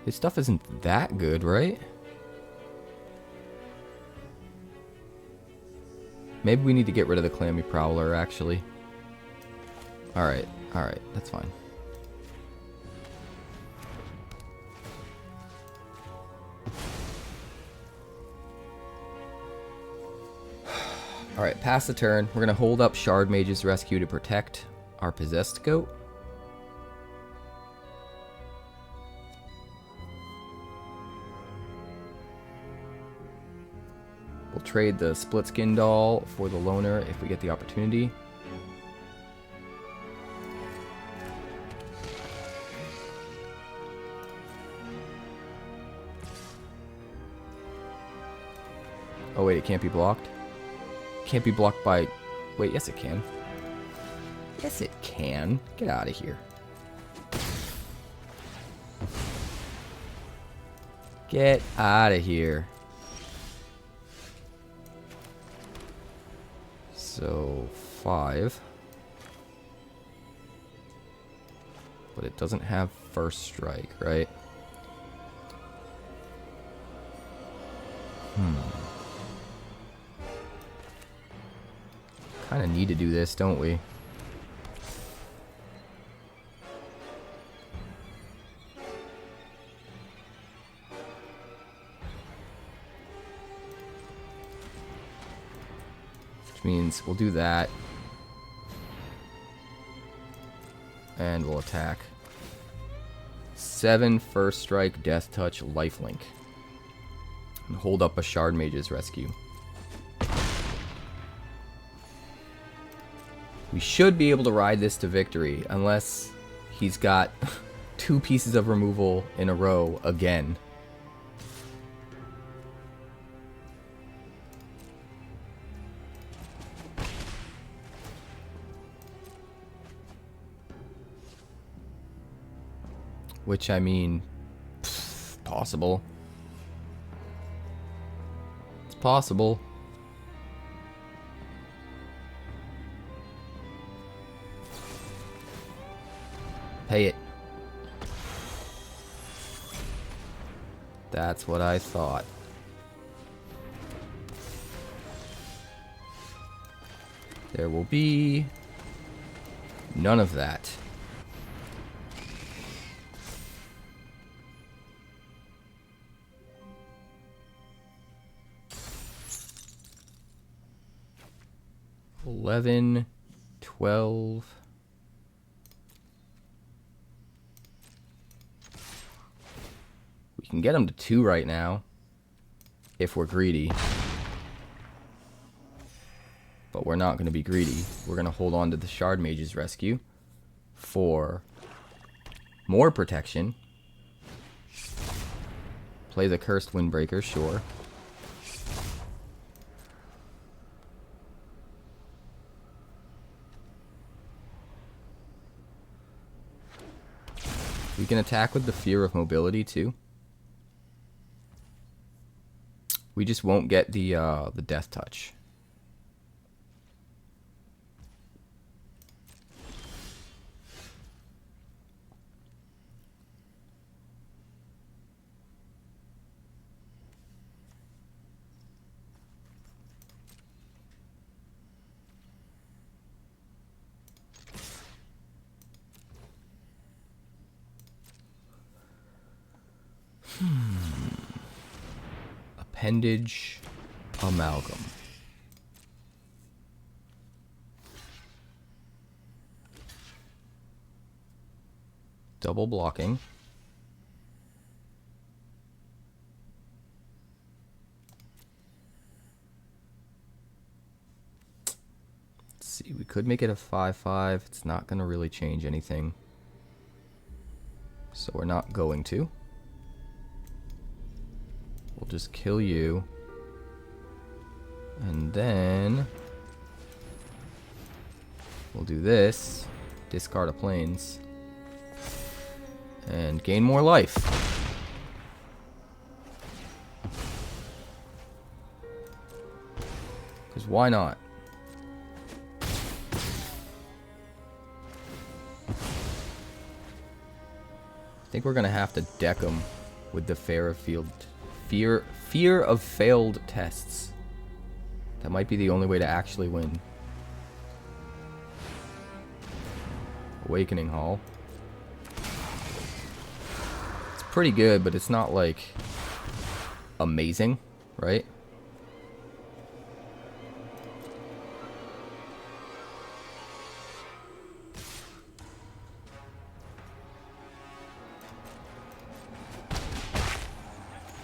His stuff isn't that good, right? Maybe we need to get rid of the Clammy Prowler, actually. Alright, that's fine. Alright, pass the turn. We're going to hold up Shard Mage's Rescue to protect our possessed goat. We'll trade the Split Skin Doll for the Loner if we get the opportunity. Oh wait, it can't be blocked? Can't be blocked by... Wait, yes it can. Yes it can. Get out of here. Get out of here. So, 5. But it doesn't have first strike, right? Kind of need to do this, don't we? Which means we'll do that. And we'll attack. 7 first strike, death touch, lifelink. And hold up a Shard Mage's Rescue. We should be able to ride this to victory, unless he's got 2 pieces of removal in a row again. Which, I mean, possible. It's possible. Pay it. That's what I thought. There will be none of that. $11, $12. We can get him to 2 right now, if we're greedy. But we're not going to be greedy. We're going to hold on to the Shard Mage's Rescue for more protection. Play the Cursed Windbreaker, sure. We can attack with the Fear of Mobility too. We just won't get the Death Touch. Appendage Amalgam. Double blocking. Let's see, we could make it a 5/5. It's not going to really change anything. So we're not going to. We'll just kill you. And then we'll do this. Discard a plains. And gain more life. Because why not? I think we're going to have to deck them with the Fear of Failed Tests. That might be the only way to actually win. Awakening Hall. It's pretty good, but it's not like amazing, right?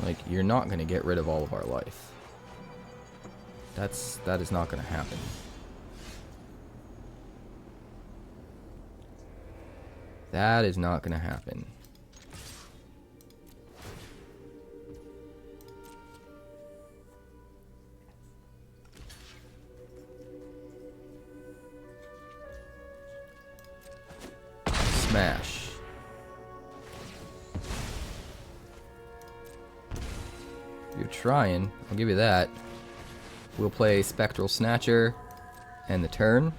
Like, you're not going to get rid of all of our life. That is not going to happen. That is not going to happen. Smash. You're trying. I'll give you that. We'll play Spectral Snatcher and the turn.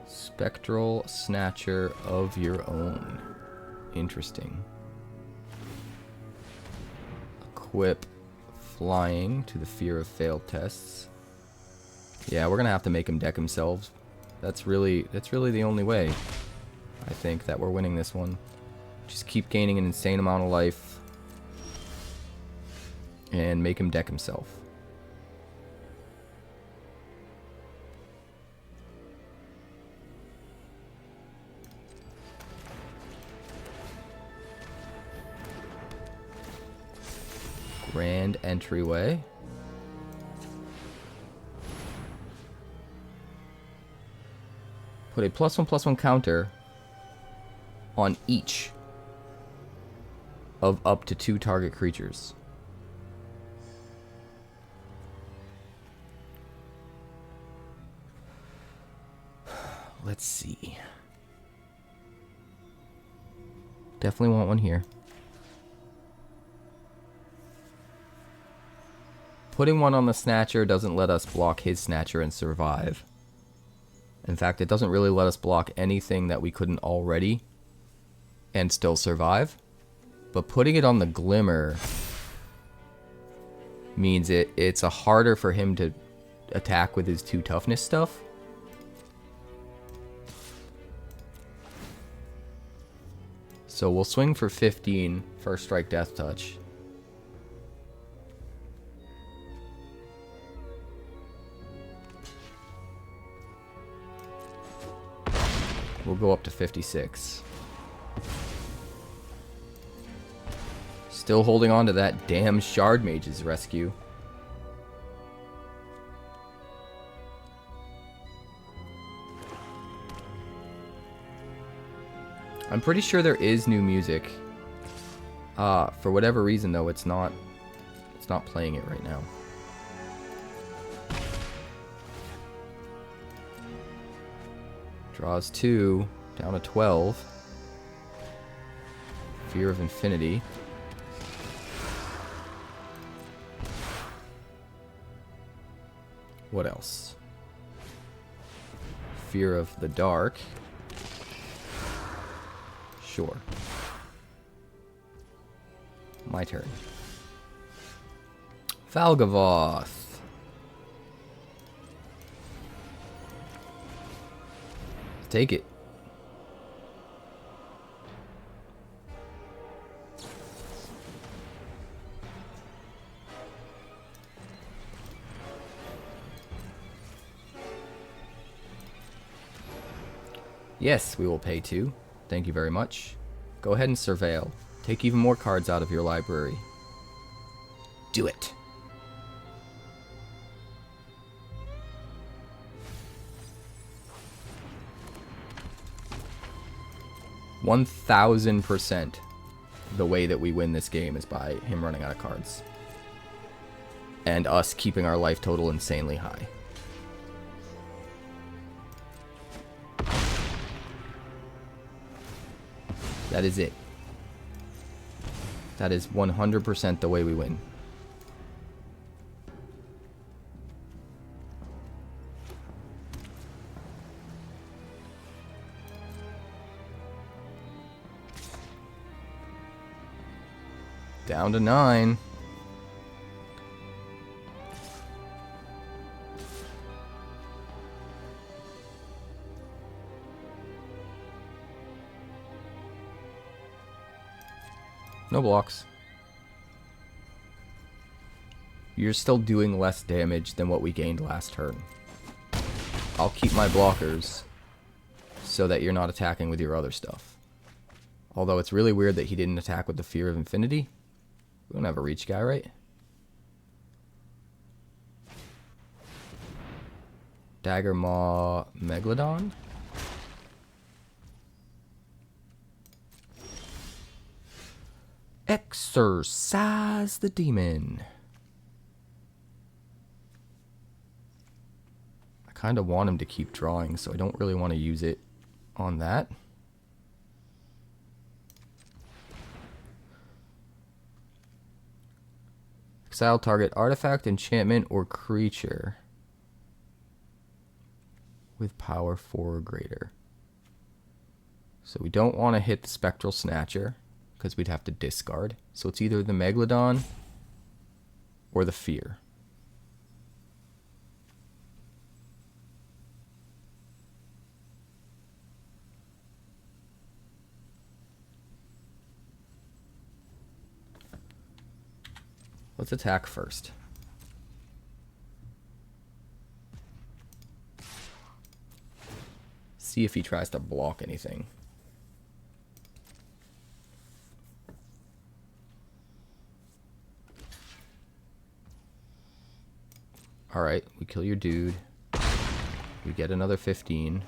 Spectral Snatcher of your own. Interesting. Equip flying to the Fear of Failed Tests. Yeah, we're gonna have to make him deck himself. That's really the only way, I think, that we're winning this one. Just keep gaining an insane amount of life and make him deck himself. Grand entryway. Put a +1/+1 counter on each of up to 2 target creatures. Let's see. Definitely want one here. Putting one on the Snatcher doesn't let us block his Snatcher and survive. In fact, it doesn't really let us block anything that we couldn't already and still survive. But putting it on the Glimmer means it's a harder for him to attack with his 2 toughness stuff. So we'll swing for 15, first strike Death Touch. We'll go up to 56. Still holding on to that damn Shard Mage's rescue. I'm pretty sure there is new music. For whatever reason though, it's not playing it right now. Draws 2, down to 12. Fear of Infinity. What else? Fear of the Dark. Sure. My turn. Valgavoth. Take it. Yes, we will pay 2. Thank you very much. Go ahead and surveil. Take even more cards out of your library. Do it. %1,000% the way that we win this game is by him running out of cards. And us keeping our life total insanely high. That is it. That is 100% the way we win. Down to 9. No blocks. You're still doing less damage than what we gained last turn. I'll keep my blockers so that you're not attacking with your other stuff. Although it's really weird that he didn't attack with the Fear of Infinity. We don't have a reach guy, right? Dagger Maw Megalodon? Exorcise the demon. I kind of want him to keep drawing, so I don't really want to use it on that. Exile target artifact, enchantment, or creature with power 4 or greater. So we don't want to hit the Spectral Snatcher, because we'd have to discard. So it's either the Megalodon or the Fear. Let's attack first. See if he tries to block anything. Alright, we kill your dude. We get another 15.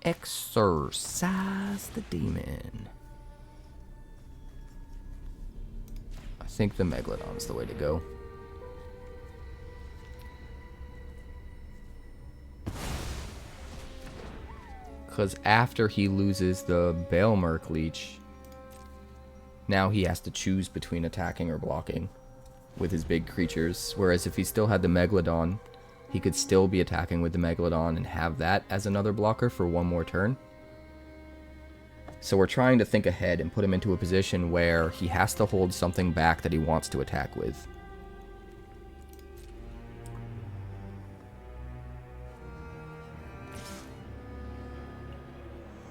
Exorcise the demon. I think the Megalodon's the way to go. Because after he loses the Baelmerk Leech, now he has to choose between attacking or blocking with his big creatures. Whereas if he still had the Megalodon, he could still be attacking with the Megalodon and have that as another blocker for one more turn. So we're trying to think ahead and put him into a position where he has to hold something back that he wants to attack with.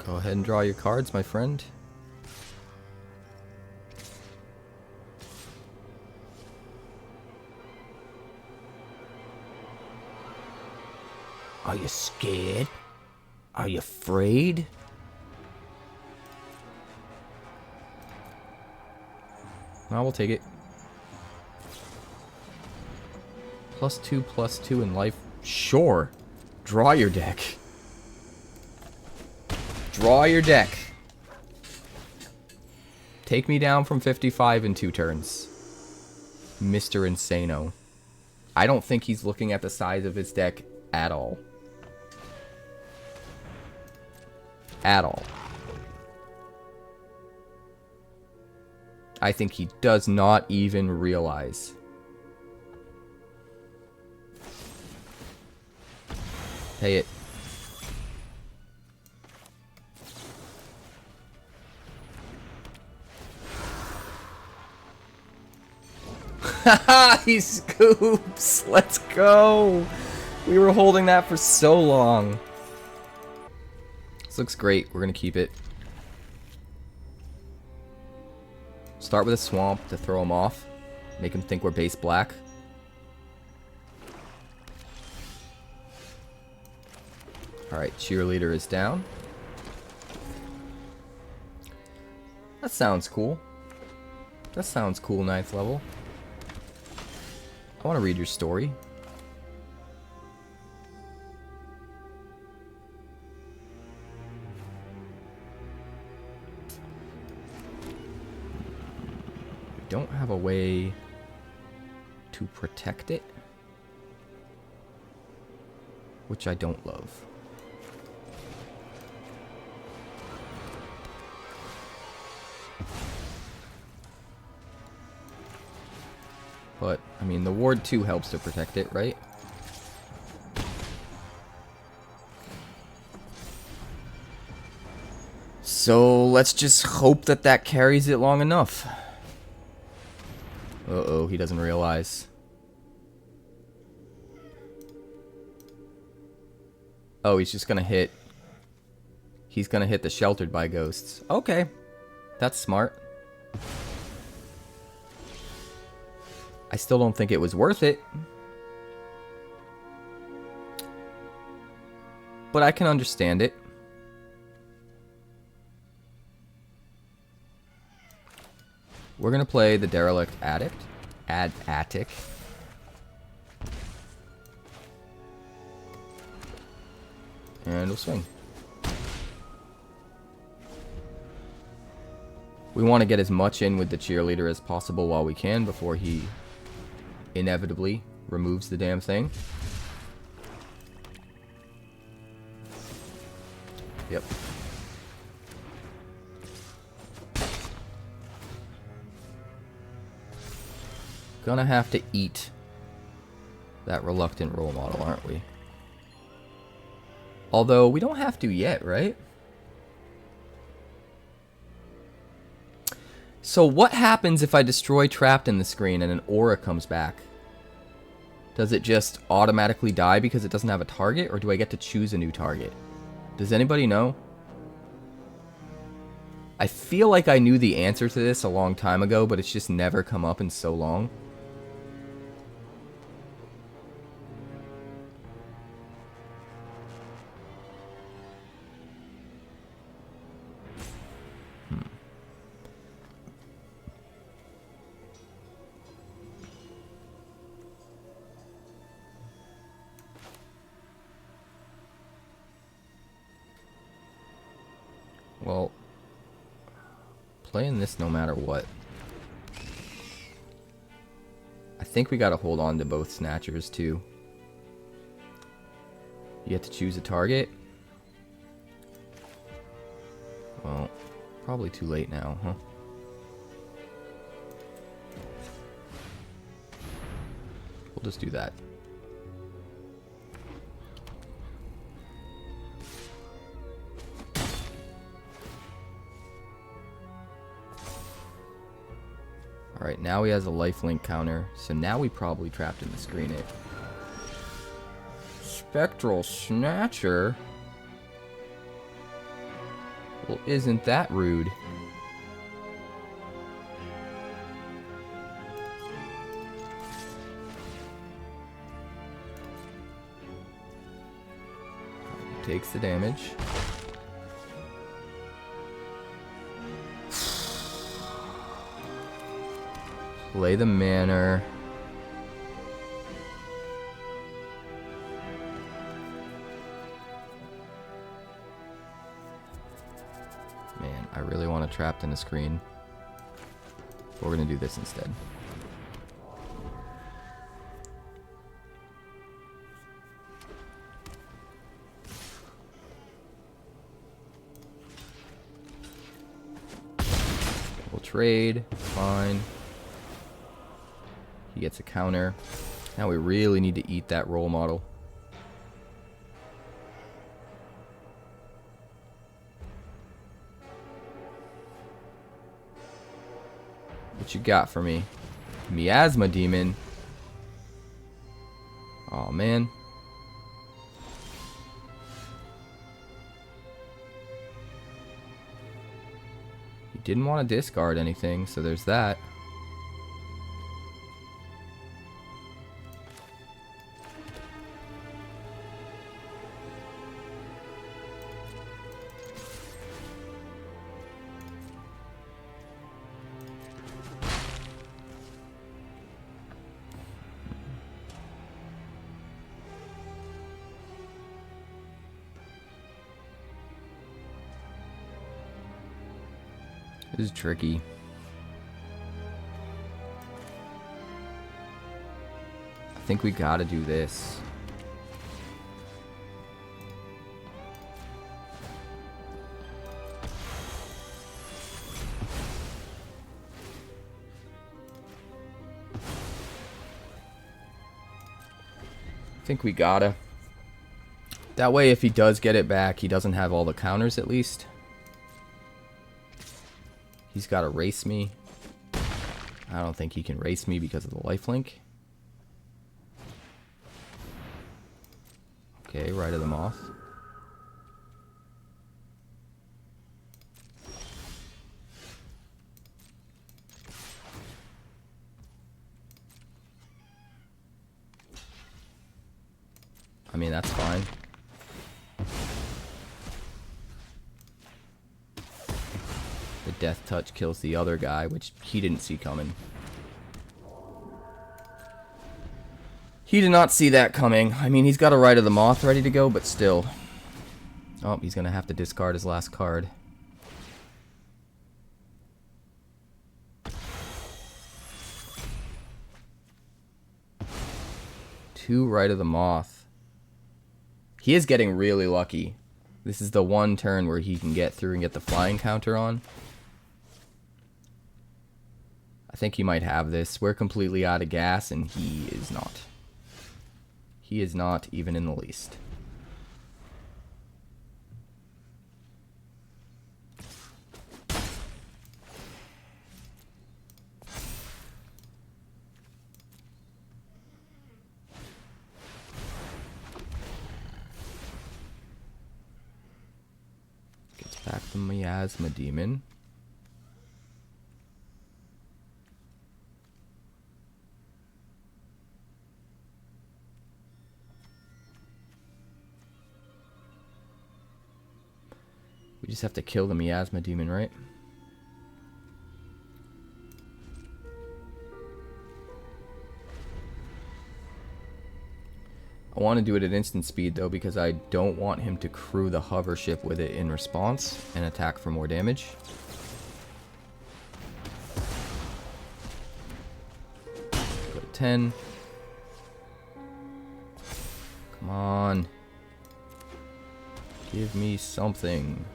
Go ahead and draw your cards, my friend. Are you scared? Are you afraid? No, we'll take it. +2/+2 in life. Sure. Draw your deck. Draw your deck. Take me down from 55 in 2 turns. Mr. Insano. I don't think he's looking at the size of his deck at all. At all. I think he does not even realize. Pay it. Haha, he scoops. Let's go. We were holding that for so long. This looks great. We're going to keep it. Start with a swamp to throw him off. Make him think we're base black. Alright, cheerleader is down. That sounds cool. That sounds cool, 9th level. I want to read your story. We don't have a way to protect it, which I don't love. But, I mean, the Ward 2 helps to protect it, right? So, let's just hope that that carries it long enough. Uh-oh, he doesn't realize. Oh, he's just gonna hit... He's gonna hit the Sheltered by Ghosts. Okay. That's smart. I still don't think it was worth it. But I can understand it. We're gonna play the Derelict Attic. Attic. And we'll swing. We want to get as much in with the cheerleader as possible while we can before he inevitably removes the damn thing. Yep. Gonna have to eat that reluctant role model, aren't we? Although, we don't have to yet, right? So what happens if I destroy Trapped in the screen and an aura comes back? Does it just automatically die because it doesn't have a target, or do I get to choose a new target? Does anybody know? I feel like I knew the answer to this a long time ago, but it's just never come up in so long. Well, playing this no matter what. I think we gotta hold on to both Snatchers too. You have to choose a target. Well, probably too late now, huh? We'll just do that. Alright, now he has a lifelink counter, so now we probably Trapped in the screen it. Spectral Snatcher? Well, isn't that rude? takes the damage. Play the manor. Man, I really want to Trapped in the Screen. But we're going to do this instead. We'll trade. Fine. He gets a counter. Now we really need to eat that role model. What you got for me? Miasma Demon. Oh man. He didn't want to discard anything, so there's that. This is tricky. I think we gotta do this. I think we gotta. That way, if he does get it back, he doesn't have all the counters at least. He's got to race me. I don't think he can race me because of the lifelink. Okay, Rite of the Moth. I mean, that's fine. The Death Touch kills the other guy, which he didn't see coming. He did not see that coming. I mean, he's got a Rite of the Moth ready to go, but still. Oh, he's going to have to discard his last card. Two Rite of the Moth. He is getting really lucky. This is the one turn where he can get through and get the flying counter on. I think he might have this. We're completely out of gas, and he is not. He is not even in the least. Gets back the Miasma Demon. We just have to kill the Miasma Demon, right? I want to do it at instant speed, though, because I don't want him to crew the hover ship with it in response and attack for more damage. Go to 10. Come on. Give me something.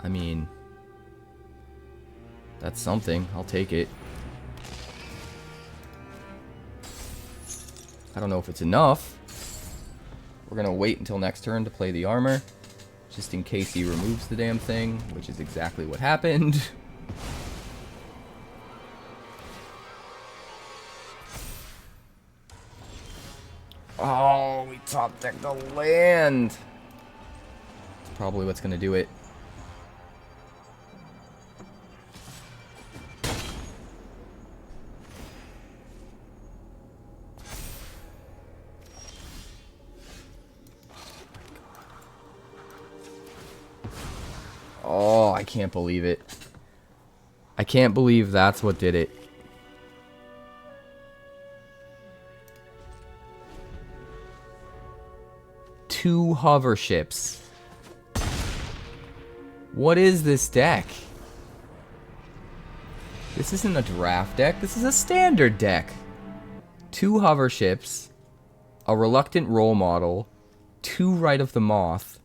I mean, that's something. I'll take it. I don't know if it's enough. We're going to wait until next turn to play the armor, just in case he removes the damn thing, which is exactly what happened. Oh, we top decked the land. That's probably what's going to do it. can't believe it. I can't believe that's what did it. Two hover ships. What is this deck? This isn't a draft deck, this is a standard deck. Two hover ships, a reluctant role model, two Rite of the Moth.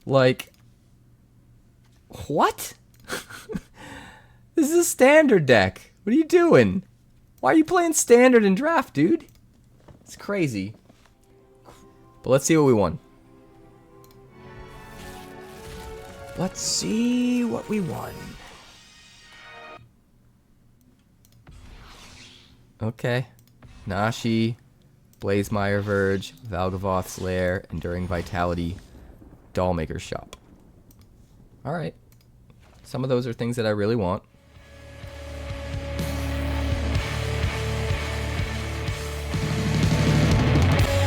Like, what? This is a standard deck. What are you doing? Why are you playing standard and draft, dude? It's crazy. But let's see what we won. Let's see what we won. Okay. Nashi, Blazemire Verge, Valgavoth's Lair, Enduring Vitality, Dollmaker's Shop. Alright. Some of those are things that I really want.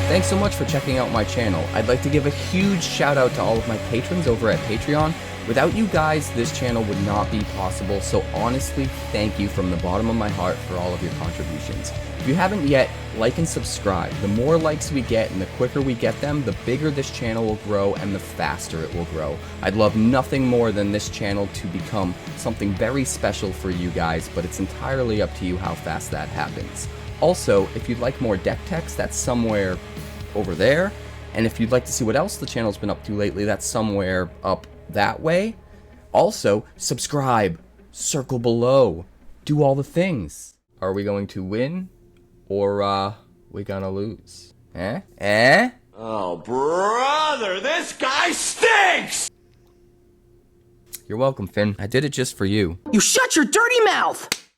Thanks so much for checking out my channel. I'd like to give a huge shout out to all of my patrons over at Patreon. Without you guys, this channel would not be possible, so honestly, thank you from the bottom of my heart for all of your contributions. If you haven't yet, like and subscribe. The more likes we get and the quicker we get them, the bigger this channel will grow and the faster it will grow. I'd love nothing more than this channel to become something very special for you guys, but it's entirely up to you how fast that happens. Also, if you'd like more deck techs, that's somewhere over there. And if you'd like to see what else the channel's been up to lately, that's somewhere up that way. Also, subscribe, circle below, do all the things. Are we going to win or we gonna lose? Eh? Oh, brother, this guy stinks! You're welcome, Finn. I did it just for you. You shut your dirty mouth!